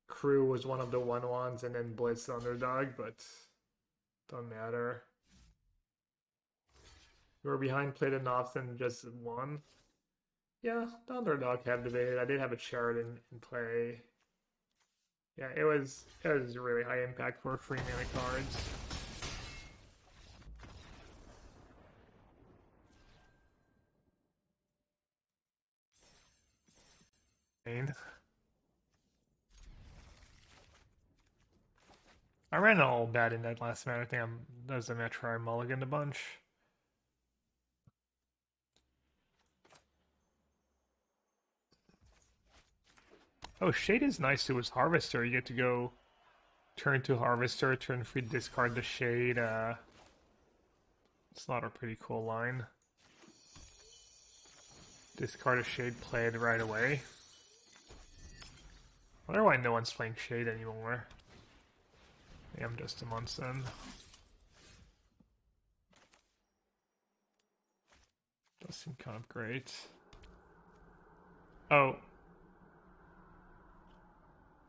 Crew was one of the 1/1s and then Blitz the underdog, but don't matter. We were behind, played enough, and just won. Yeah, the underdog had debated. I did have a chart in play. Yeah, it was really high impact for free mana cards. I ran all bad in that last match. I think that was the match where I mulliganed a bunch. Oh, Shade is nice too. As Harvester, you get to go turn to Harvester, turn free, discard the Shade. It's not a pretty cool line. Discard a Shade, play it right away. I wonder why no one's playing Shade anymore. Maybe I'm just a Munson. Does seem kind of great. Oh.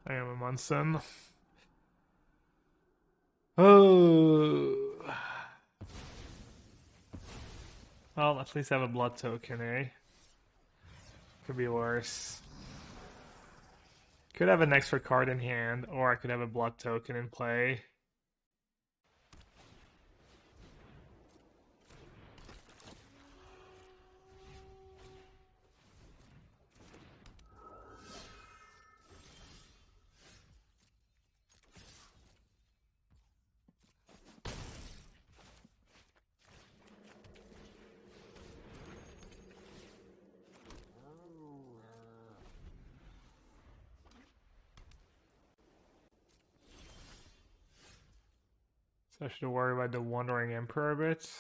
I am a Munson. Oh. Well, at least I have a blood token, eh? Could be worse. Could have an extra card in hand, or I could have a blood token in play. So I should worry about the Wandering Emperor a bit.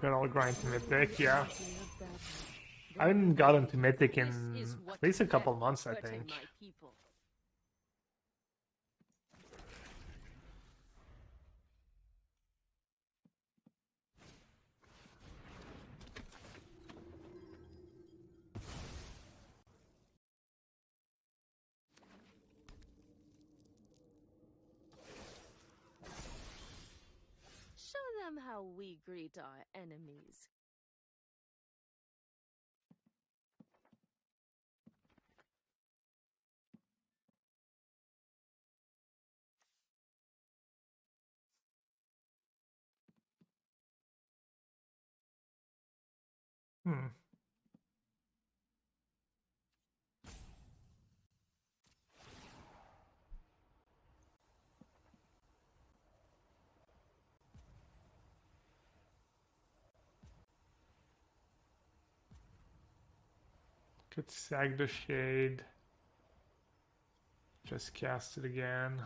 Got all grind to Mythic, yeah. I haven't gotten to Mythic in at least a couple months, I think. Show them how we greet our enemies. Hmm. Could sag the shade. Just cast it again.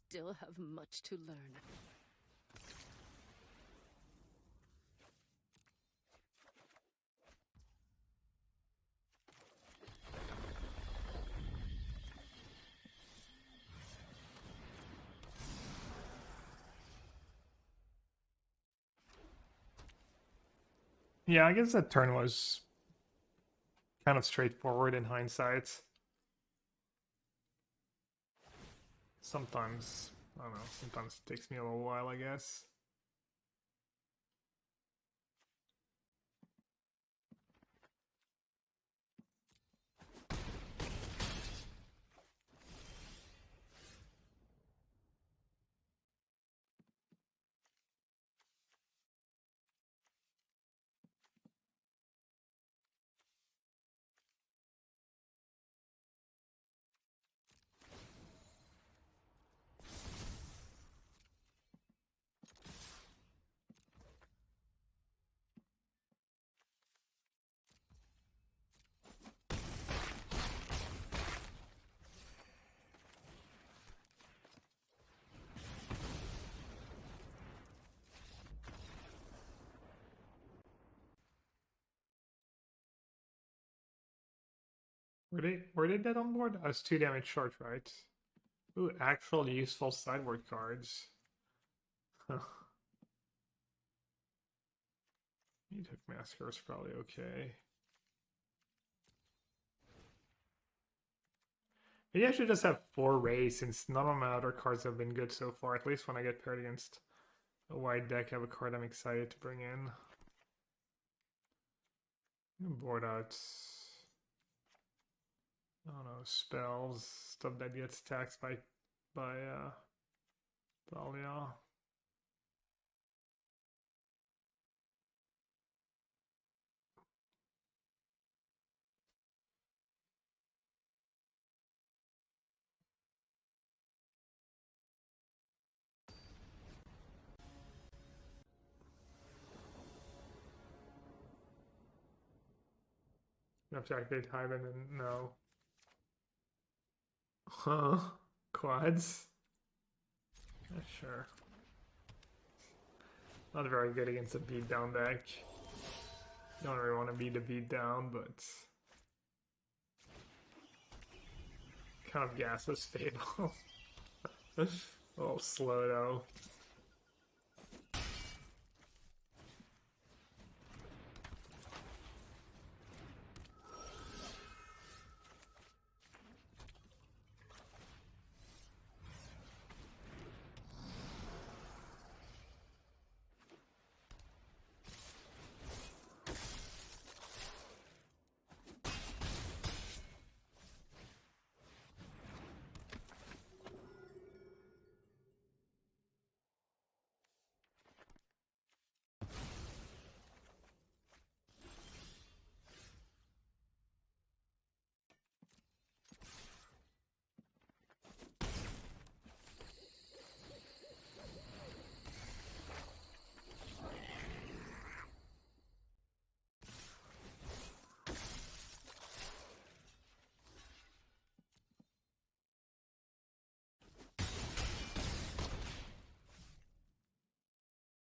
Still have much to learn. Yeah, I guess that turn was kind of straightforward in hindsight. Sometimes, I don't know, sometimes it takes me a little while, I guess. Were they dead on board? I was 2 damage short, right? Ooh, actual useful sideboard cards. Huh. You took Massacre's probably okay. Maybe I should just have 4 Rays since none of my other cards have been good so far. At least when I get paired against a wide deck, I have a card I'm excited to bring in. Board out. I don't know, spells, stuff that gets taxed by Thalia. You have to activate Hyben and no. Huh? Quads? Yeah, sure. Not very good against a beatdown deck. Don't really want to beat the beatdown, but kind of gasless Fable. A little slow though.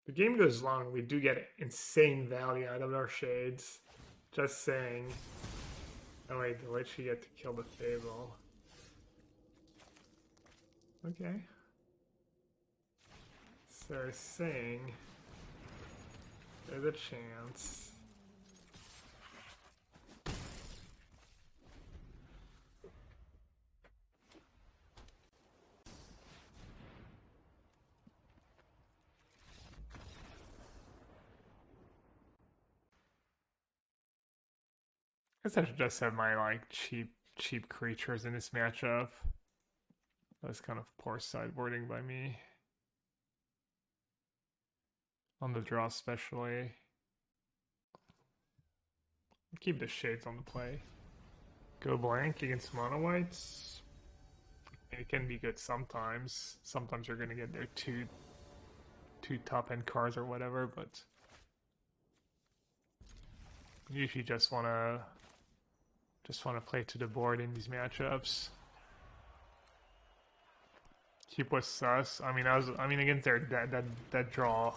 The game goes long, we do get insane value out of our shades. Just saying. Oh wait, the witch you get to kill the Fable. Okay. So saying there's a chance. I guess I should just have my like cheap creatures in this matchup. That's kind of poor sideboarding by me. On the draw especially. Keep the shades on the play. Go blank against mono whites. It can be good sometimes. Sometimes you're gonna get their two top end cards or whatever, but usually just wanna play to the board in these matchups. Keep was sus. I mean against their that draw.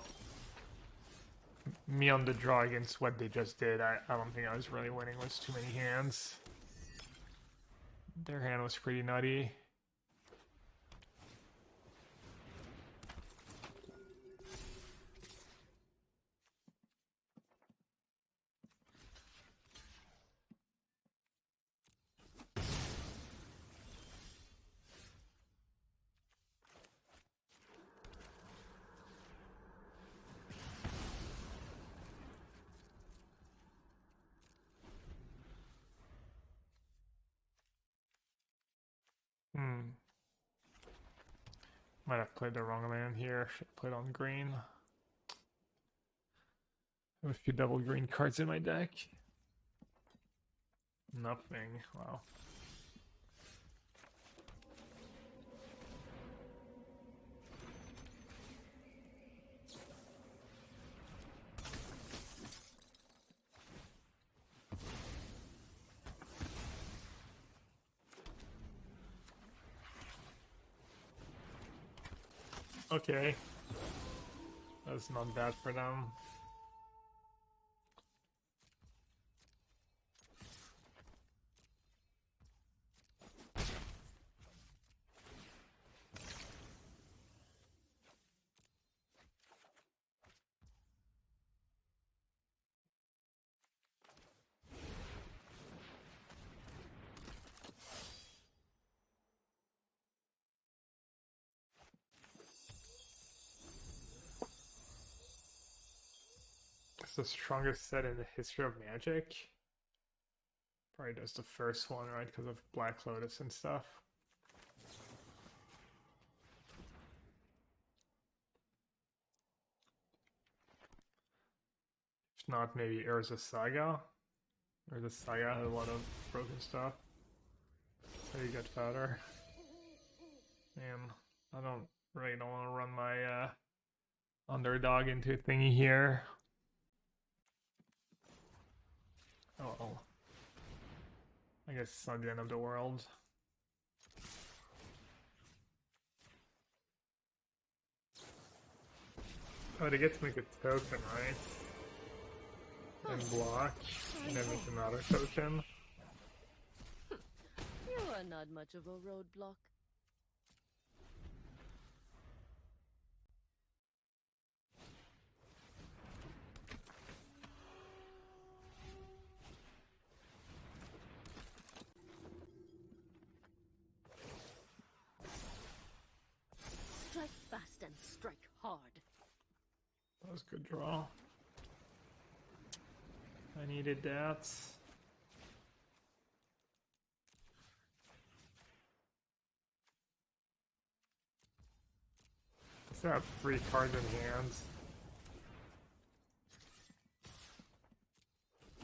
Me on the draw against what they just did, I don't think I was really winning with too many hands. Their hand was pretty nutty. Might have played the wrong land here. Should have played on green. I have a few double green cards in my deck. Nothing. Wow. Okay. That's not bad for them. It's the strongest set in the history of Magic. Probably just the first one, right? Because of Black Lotus and stuff. If not, maybe Urza Saga. Urza Saga had a lot of broken stuff. How do you get fatter? Man, I don't want to run my underdog into a thingy here. Oh well. I guess it's not the end of the world. Oh, they get to make a token, right? And block, and then make another token. You are not much of a roadblock. Strike fast and strike hard. That was a good draw. I needed that. I have 3 cards in hands.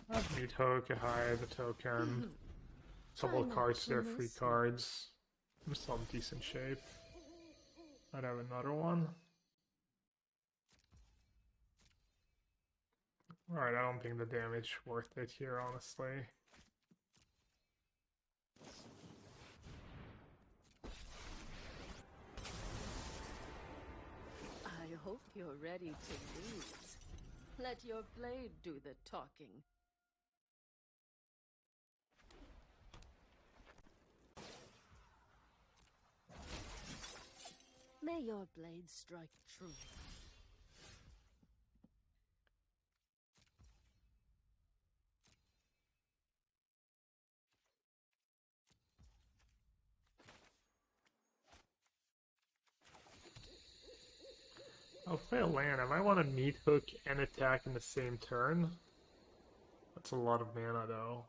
I have new token, hide the token. Couple of cards, they're free cards. I'm still in decent shape. I'd have another one. Alright, I don't think the damage worth it here, honestly. I hope you're ready to lose. Let your blade do the talking. May your blade strike true. I'll play a land. I might want to meat hook and attack in the same turn. That's a lot of mana though.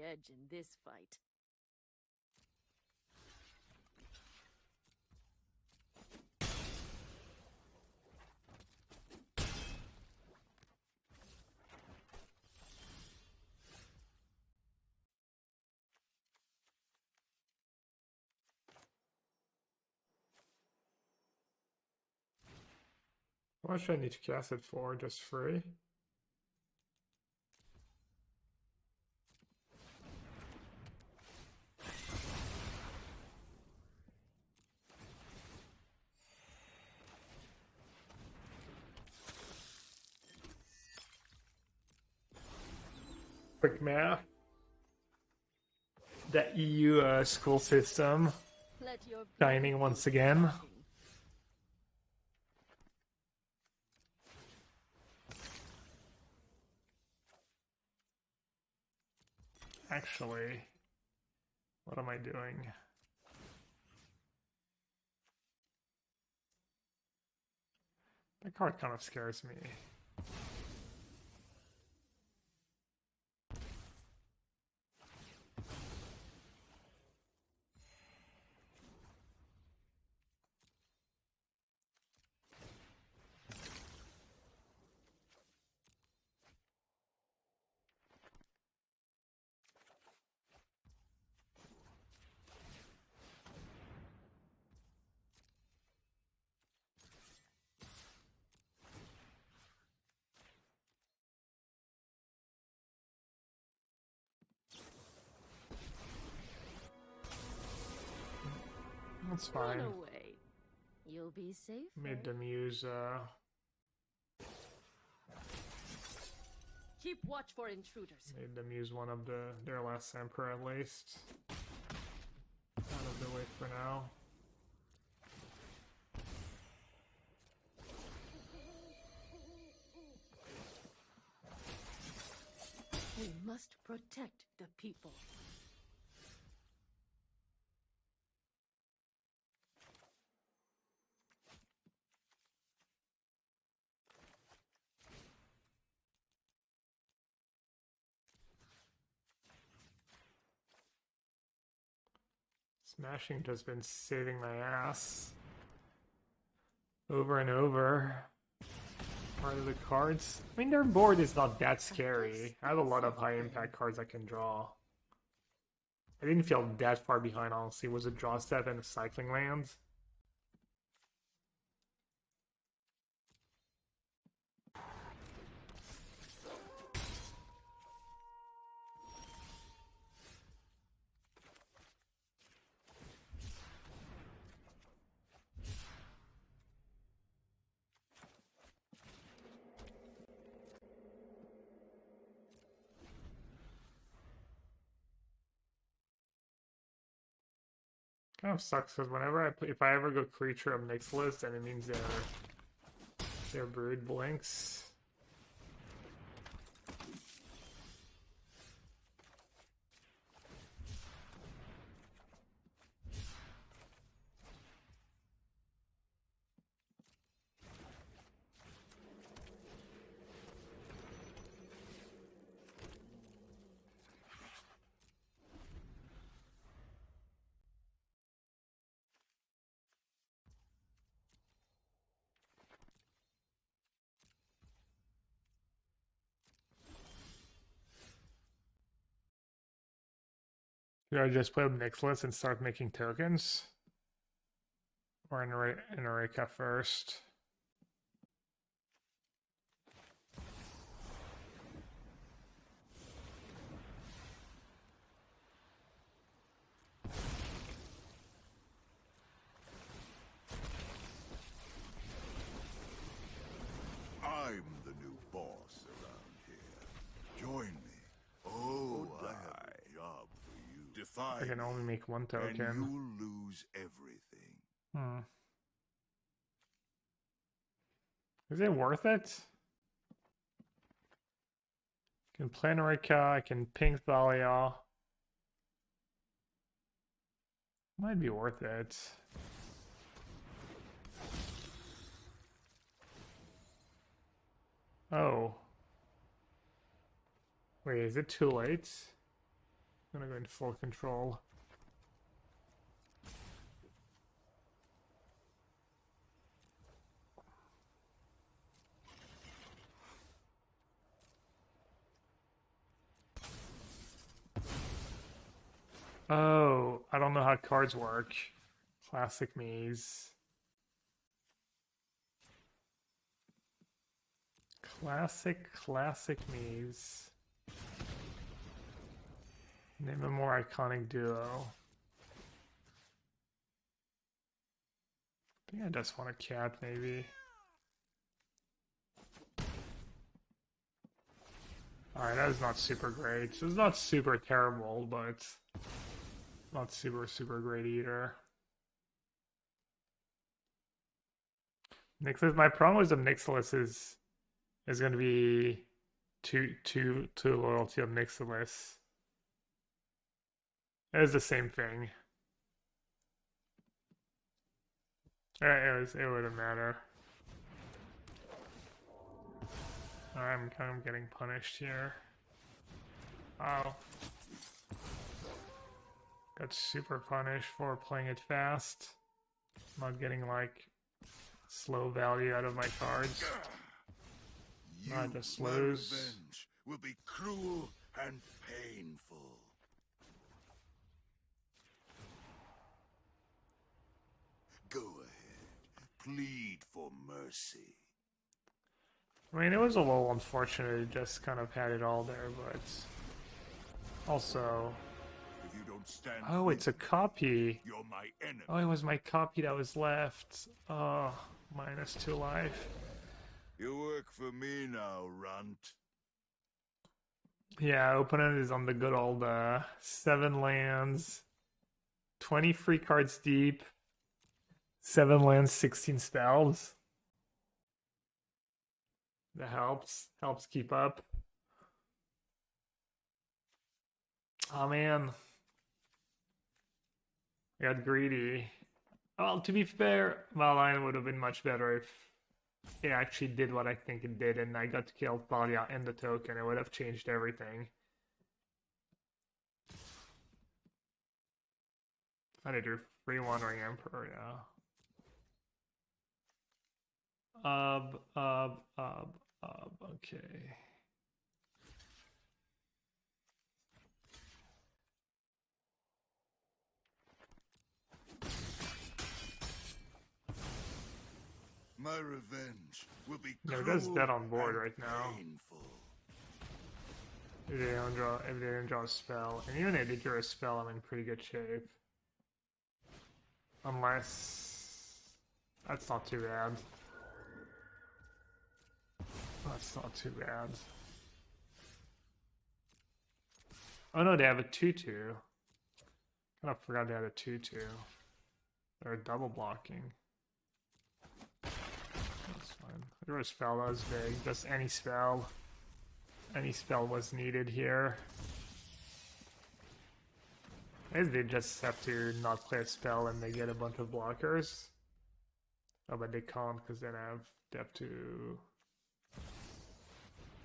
the edge in this fight. What should I need to cast it for? Just free? Quick math. The EU school system Let your shining blade once do the again. talking. Actually, what am I doing? That card kind of scares me. That's Run fine. away. You'll be safe. Made them use Keep watch for intruders. made them use one of their last emperor at least. Out of the way for now. We must protect the people. Smashing has been saving my ass over and over. Part of the cards. I mean, their board is not that scary. I have a lot of high impact cards I can draw. I didn't feel that far behind, honestly. Was it draw step and cycling lands? Kind of sucks because whenever I play, if I ever go creature of Nixilis, then it means their brood blinks. Should I just play with Nixilis and start making tokens? Or in Eureka first? I'm the new boss around here. Join me. Oh, I have a job for you. Defy I can only make one and token. you'll lose everything. Hmm. Is it worth it? I can play Eureka, I can pink Thalia. Might be worth it. Oh. Wait, is it too late? I'm gonna go into full control. Oh, I don't know how cards work. Classic maze. Classic maze. Name a more iconic duo. I think I just want a cat, maybe. Alright, that is not super great. It's not super terrible, but not super great either. Nixilis, my problem with the Nixilis is going to be too loyalty of Nixilis. It is the same thing. It wouldn't matter. I'm kind of getting punished here. Oh. Got super punished for playing it fast. Not getting like slow value out of my cards. Not just slows. My revenge will be cruel and painful. Go ahead, plead for mercy. I mean, it was a little unfortunate. It just kind of had it all there, but also. If you don't stand Oh, it's a copy. you're my enemy. Oh, it was my copy that was left. Oh, -2 life. You work for me now, runt. Yeah, opponent is on the good old 7 lands, 20 free cards deep, 7 lands, 16 spells. That helps keep up. Oh man, I got greedy. Well, to be fair, Valheim would have been much better if it actually did what I think it did, and I got to kill Thalia and the token. It would have changed everything. I did your free Wandering Emperor, yeah. Okay. My revenge will be No, cruel that's dead on board and right now. painful. If they don't draw a spell, and even if they draw a spell, I'm in pretty good shape. Unless that's not too bad. That's not too bad. Oh no, they have a 2/2. Kind of forgot they had a 2/2. They're double blocking. That's fine. There was a spell that was big. Just any spell. Any spell was needed here. I guess they just have to not play a spell and they get a bunch of blockers. Oh, but they can't because then they have to.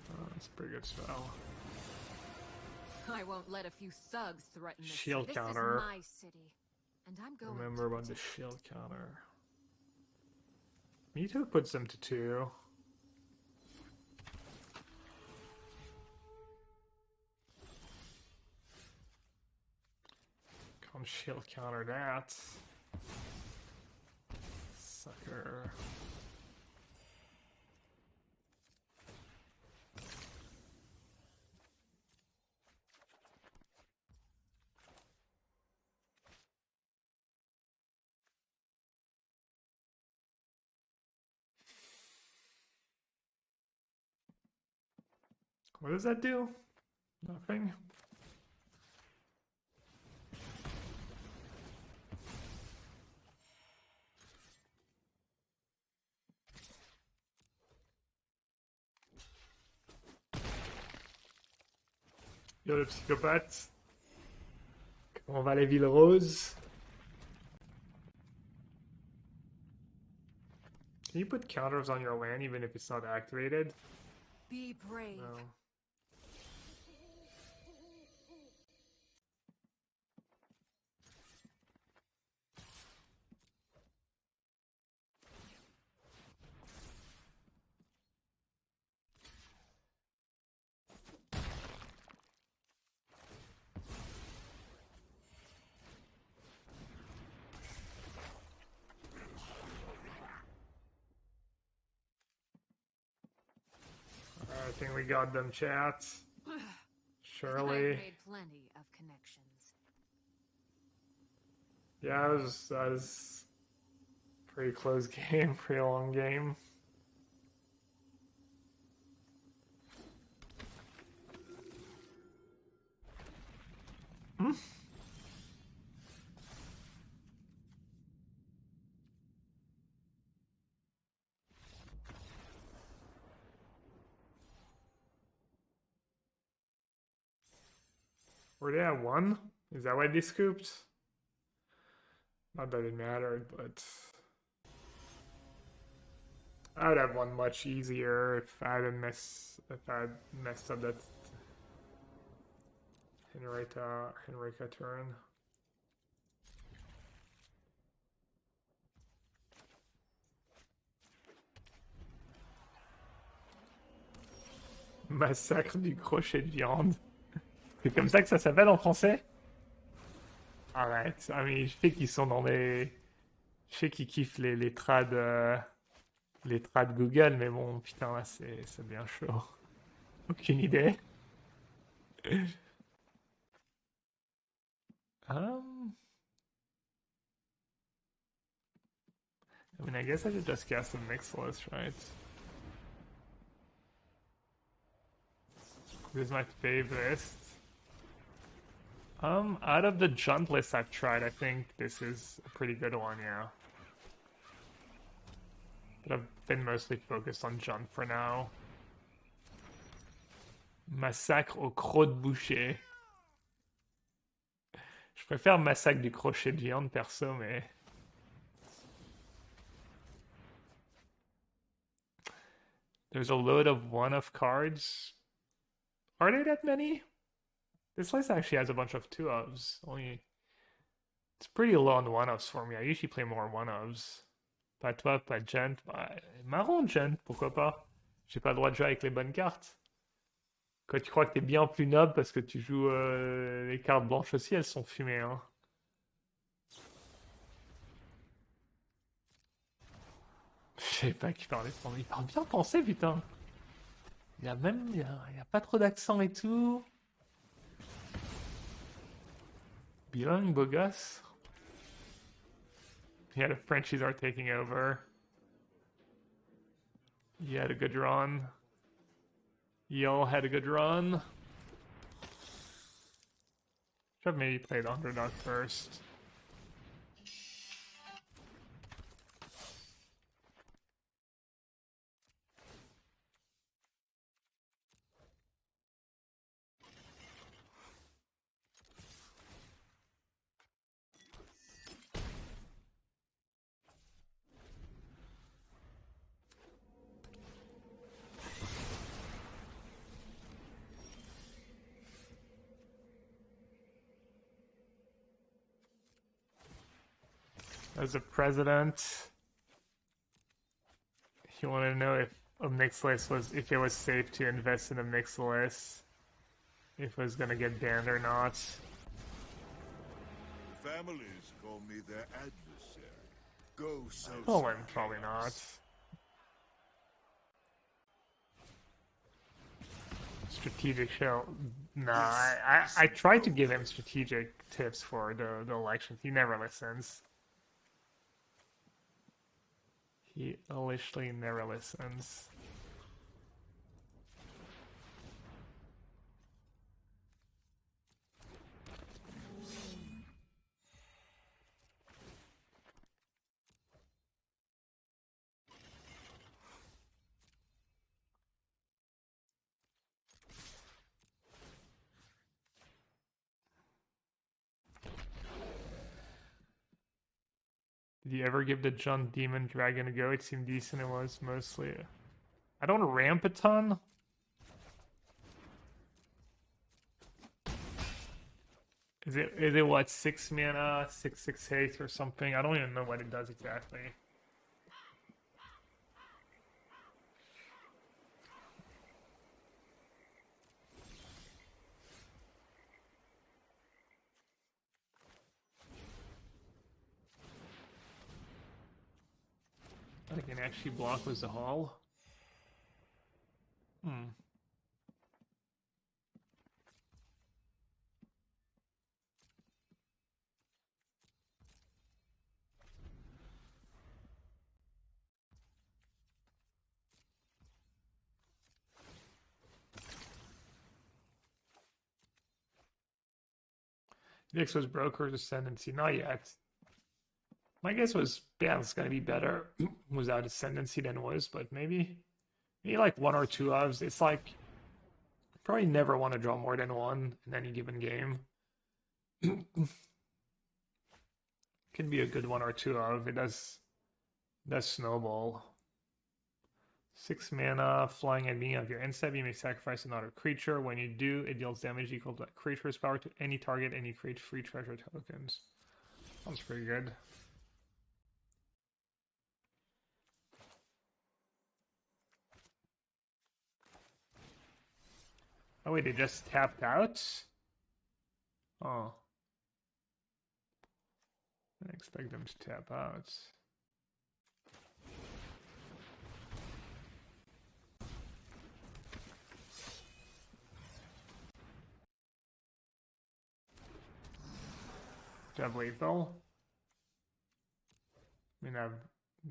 Oh, that's a pretty good spell. I won't let a few thugs threaten this. Shield This counter. is my city, and I'm going. Remember about the shield counter. Mewtwo puts them to 2. Can't shield counter that. Sucker. What does that do? Nothing. Yo, le psychopathe. Comment va la ville rose? Can you put counters on your land even if it's not activated? Be brave. No. think we got them, chat. I've Surely. made plenty of connections. Yeah, that was pretty close game, pretty long game. Were they at 1? Is that why they scooped? Not that it mattered, but I would have won much easier if I hadn't messed up that Henrietta turn. Massacre du crochet de viande. C'est comme ça que ça s'appelle en français? Arrête. Ah mais je sais qu'ils sont dans les... Je sais qu'ils kiffent les trades... les trades Google, mais bon, putain, là, c'est bien chaud. Aucune idée. I mean, I guess I should just cast a Nixilis, right? This is my favorite. Out of the Junt lists I've tried, I think this is a pretty good one, yeah. But I've been mostly focused on Junt for now. Massacre au croc de boucher. Je préfère Massacre du crochet de viande perso, mais... There's a load of one-of cards. Are there that many? This list actually has a bunch of two-ofs. Only... It's pretty low on one-ofs for me. I usually play more one-ofs. Pas toi, pas Gent. Marron Gent, pourquoi pas? J'ai pas le droit de jouer avec les bonnes cartes. Quand tu crois que t'es bien plus noble parce que tu joues les cartes blanches aussi, elles sont fumées, hein. Je sais pas qui parlait de Il parle bien français, putain. Il y a même... Il y a pas trop d'accent et tout. Bilingue, beau gosse. Yeah, the Frenchies are taking over. You had a good run. Y'all had a good run. Should have maybe played Underdog first. As a president, you want to know if a Nixilis was, if it was safe to invest in a Nixilis, if it was gonna get banned or not. Families call me their adversary. Go so. Poland, probably not. Strategic shell. Nah, I tried to give him strategic tips for the elections. He never listens. He literally never listens. Did you ever give the Jund Demon Dragon a go? It seemed decent. It was mostly... I don't ramp a ton. Is it what, 6 mana, 6/6 haste or something? I don't even know what it does exactly. I can actually block with the hall. Vix was Broker's Ascendancy. Not yet. My guess was Ban's gonna be better without Ascendancy than was, but maybe like one or two ofs. It's like probably never want to draw more than one in any given game. Can be a good one or two of. It does snowball. 6 mana, flying at beginning of your end step, you may sacrifice another creature. When you do, it deals damage equal to that creature's power to any target, and you create free treasure tokens. Sounds pretty good. Oh wait, they just tapped out? Oh. I didn't expect them to tap out. Do you have lethal? I mean,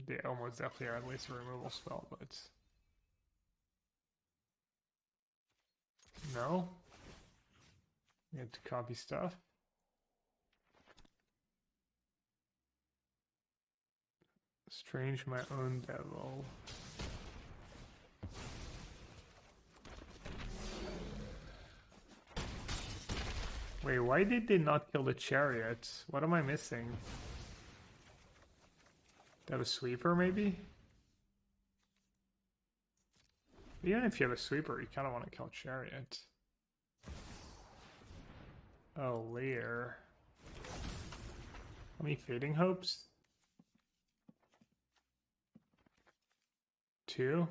they almost definitely are at least a removal spell, but... No? You have to copy stuff. Strange my own devil. Wait, why did they not kill the chariot? What am I missing? They have a sweeper, maybe? Even if you have a sweeper, you kind of want to kill chariot. Oh, lair. How many fading hopes? 2?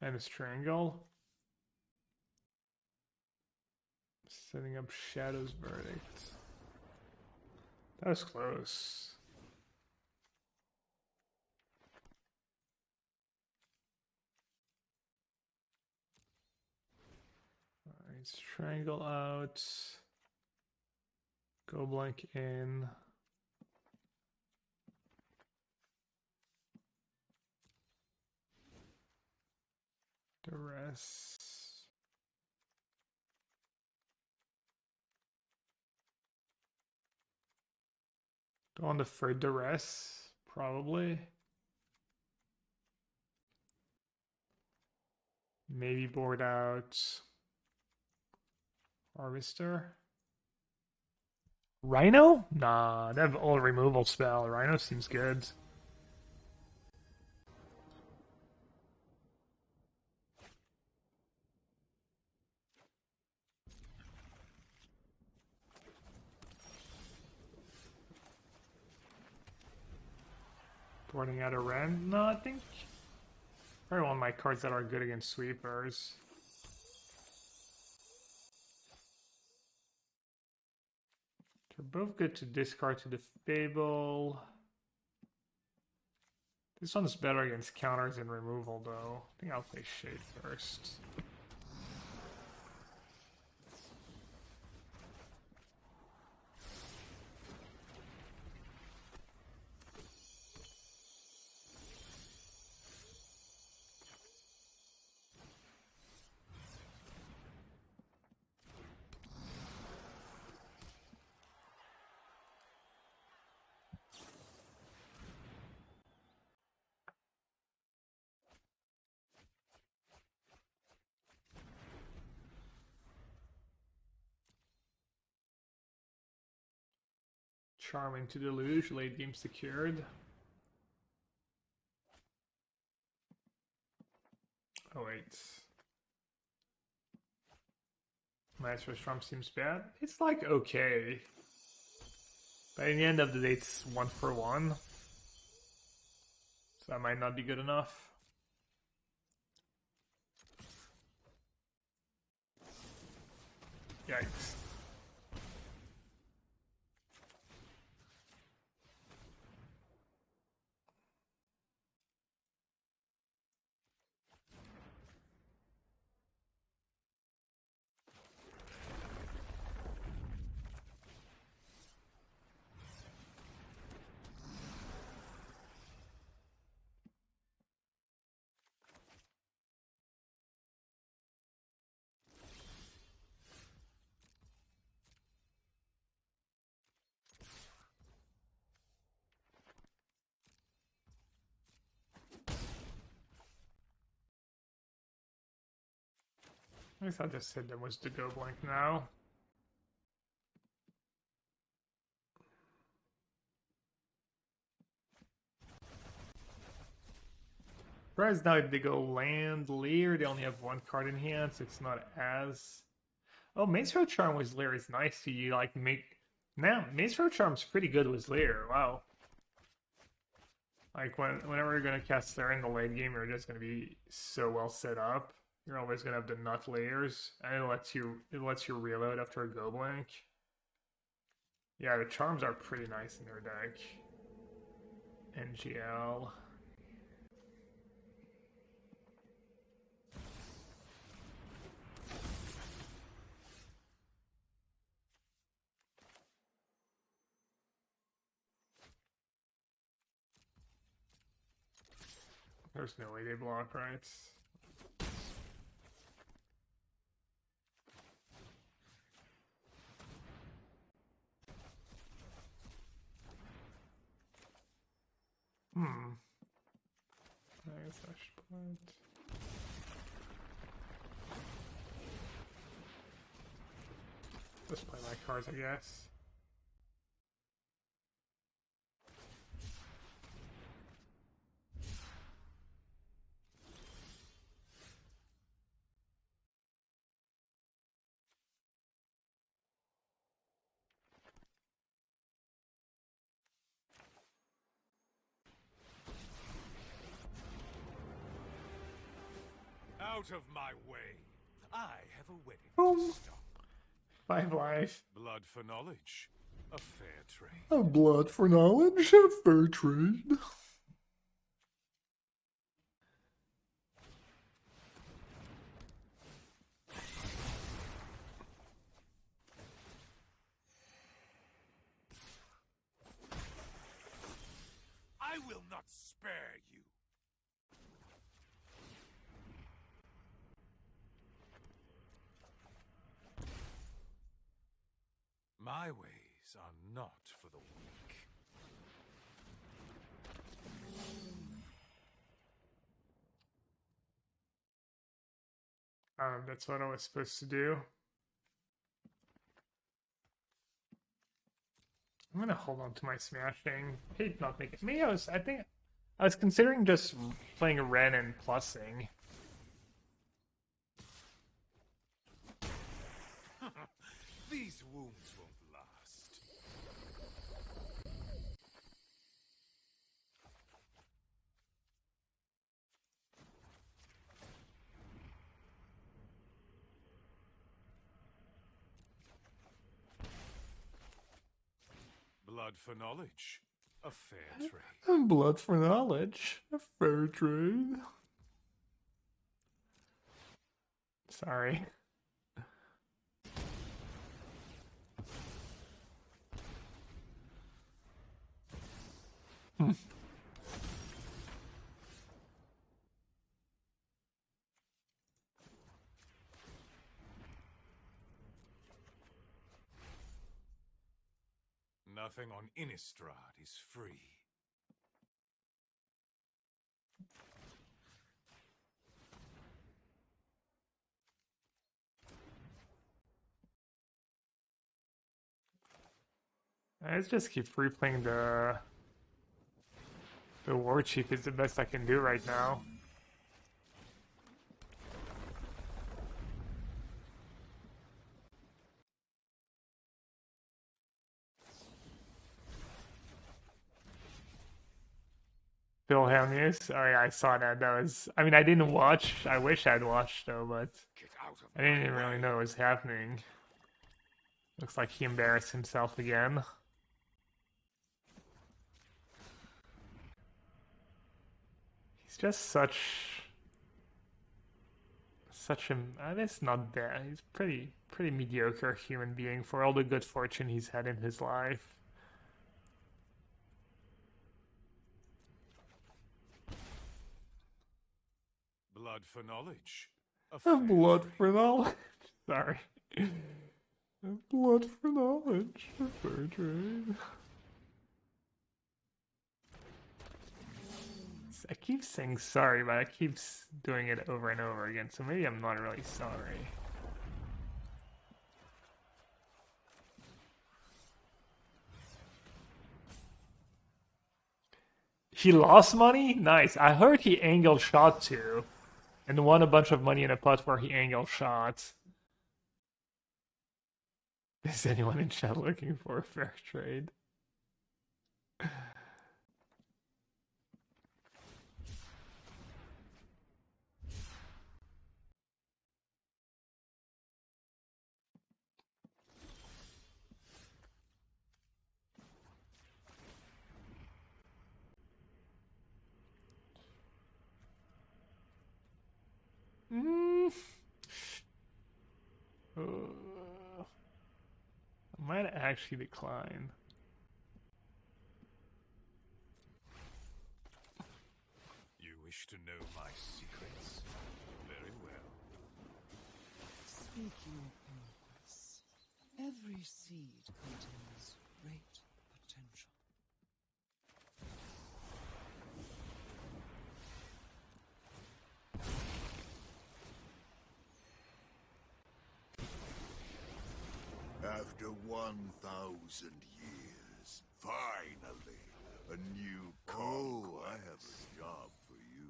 And a strangle? Setting up Shadow's Verdict. That was close. Alright, Strangle out. Go blank in. Duress. Go on to for Duress, probably. Maybe board out Harvester. Rhino? Nah, they have all removal spell. Rhino seems good. Boarding out a Ren? No, I think probably one of my cards that are good against sweepers. They're both good to discard to the Fable. This one's better against counters and removal, though. I think I'll play Shade first. Charming to Deluge, late game secured. Oh wait. Master Trump seems bad. It's like okay. But in the end of the day, it's 1 for 1. So that might not be good enough. Yikes. I guess I'll just hit them with the go blink now. Whereas now if they go land, Leer, they only have one card in hand, so it's not as... Oh, Mace Road Charm with Leer is nice. So you like make... Now, Mace Road Charm's pretty good with Leer, wow. Like whenever you're gonna cast Leer in the late game, you're just gonna be so well set up. You're always gonna have the nut layers, and it lets you reload after a go blink. Yeah, the charms are pretty nice in their deck. NGL. There's no way they block, right? I guess I should play it. Just play my cards, I guess. Out of my way. I have a wedding Boom. to stop. 5 life. Blood for knowledge. A fair trade. A blood for knowledge, a fair trade. I will not spare you. My ways are not for the weak. That's what I was supposed to do. I'm gonna hold on to my smashing. Hate not making. Maybe I think I was considering just playing a Ren and plussing. These wounds won't last. Blood for knowledge. A fair trade. And blood for knowledge, a fair trade. Sorry. Nothing on Innistrad is free. Let's just keep replaying the War Chief is the best I can do right now. Wilhelm news? Oh yeah, I saw that. That was... I mean, I didn't watch. I wish I'd watched though, but Get out of I didn't even really know what was happening. Looks like he embarrassed himself again. He's just such a... That's not bad. He's pretty mediocre human being for all the good fortune he's had in his life. Blood for knowledge. A A fair blood trade. for knowledge. Sorry. A blood for knowledge. A fair trade. I keep saying sorry, but I keep doing it over and over again, so maybe I'm not really sorry. He lost money? Nice. I heard he angle shot too. And won a bunch of money in a pot where he angle shot. Is anyone in chat looking for a fair trade? I might actually decline. You wish to know my secrets? Very well. Speak your purpose. Every seed contains great potential. After 1,000 years, finally, a new conquest. I have a job for you.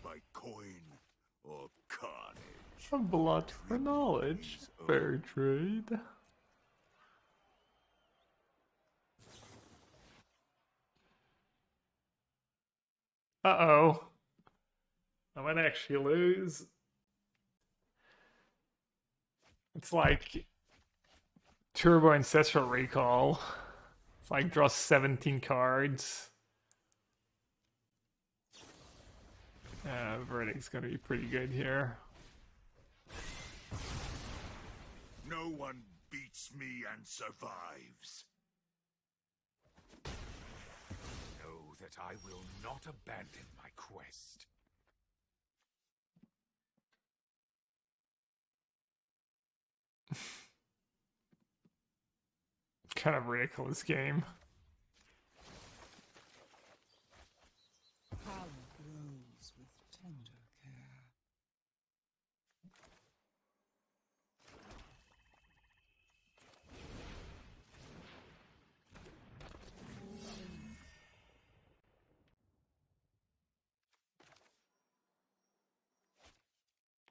By coin or carnage. A blood for knowledge. Fair trade. Uh-oh. I might actually lose. It's like Turbo Ancestral Recall. It's like draw 17 cards. Verdict's gonna be pretty good here. No one beats me and survives. Know that I will not abandon my quest. Kind of ridiculous game. Power grows with tender care.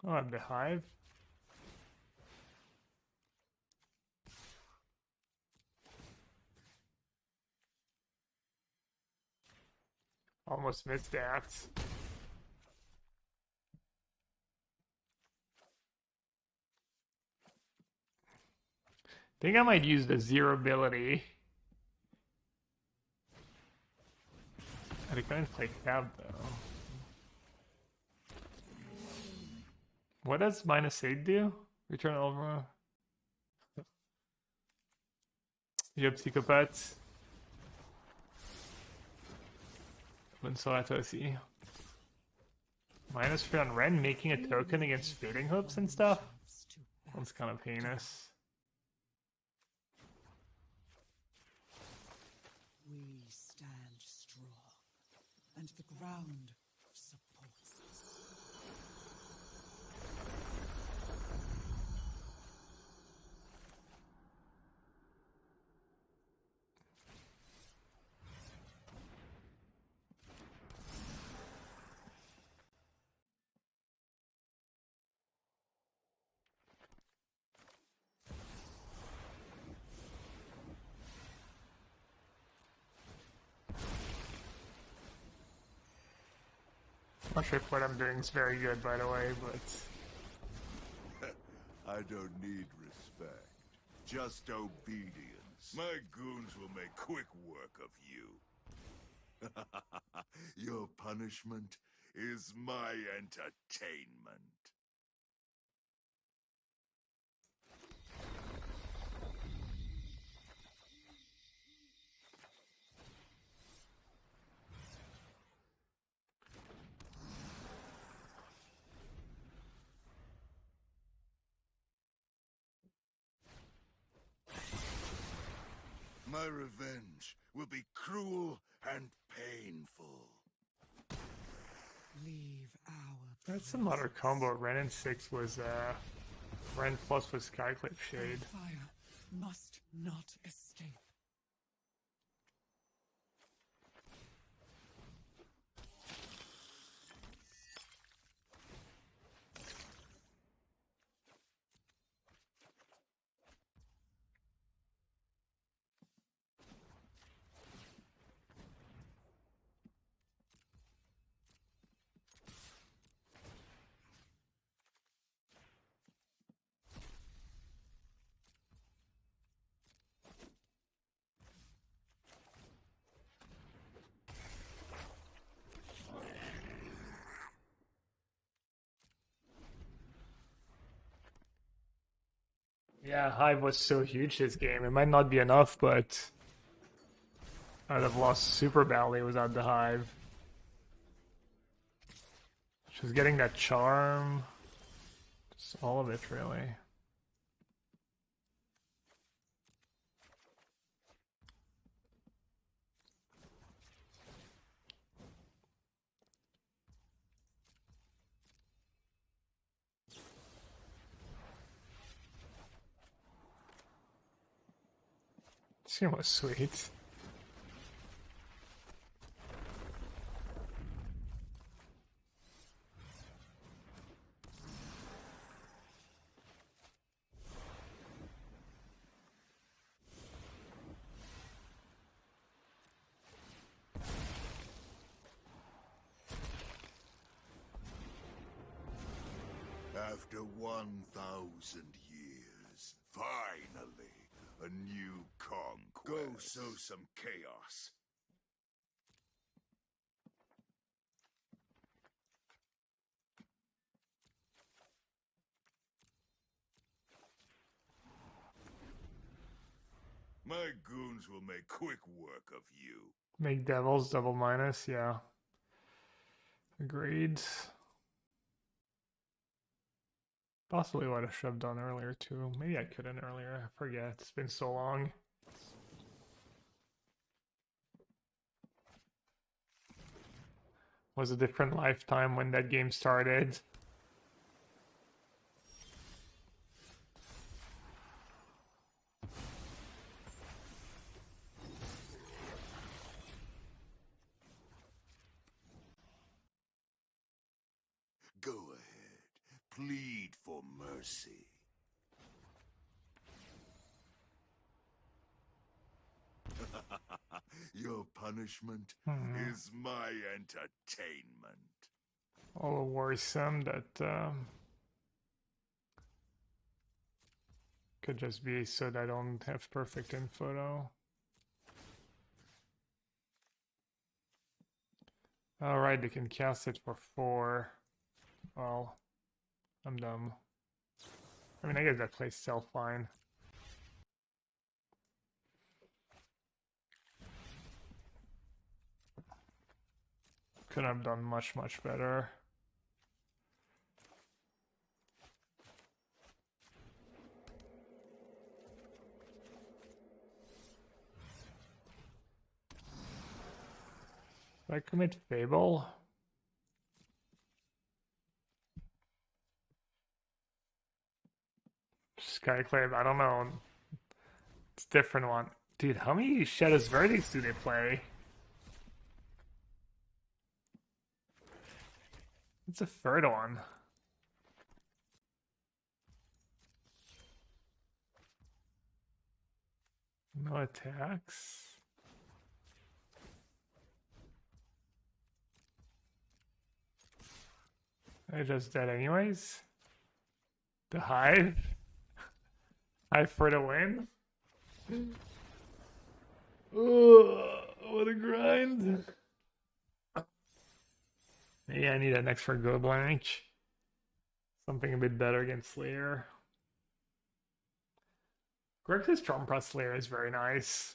Oh, I'm the hive. Almost missed that. Think I might use the zero ability. I can't play cab though. What does -8 do? Return over. You have psychopaths. -3 on Ren, making a token against fading hoops and stuff? That's kind of heinous. We stand strong, and the ground supports us. Not sure if what I'm doing is very good, by the way, but I don't need respect, just obedience. My goons will make quick work of you. Your punishment is my entertainment. My revenge will be cruel and painful. Leave our that's some other combo. Ren and 6 was Ren plus was Skyclip Shade. fire must not escape. Yeah, Hive was so huge this game. It might not be enough, but I'd have lost super badly without the Hive. She's getting that charm. Just all of it, really. This game was sweet. After 1,000 years, finally, a new conquest. Go sow some chaos. My goons will make quick work of you. Make devils double minus, yeah. Agreed. Possibly what I should have done earlier too. Maybe I couldn't earlier. I forget. It's been so long. Was a different lifetime when that game started. Go ahead. Plead for mercy. Your punishment is my entertainment. All worrisome that could just be so that I don't have perfect info though. Alright, they can cast it for 4. Well, I'm dumb. I mean, I guess that plays still fine. Could have done much better. Did I commit Fable? Skyclave, I don't know. It's a different one. Dude, how many Shadow's Verdicts do they play? It's a third one. No attacks. I just dead anyways. The Hive. Hive for the win. What a grind. Yeah, I need an extra go blank. Something a bit better against Slayer. Grixis Trump Slayer is very nice.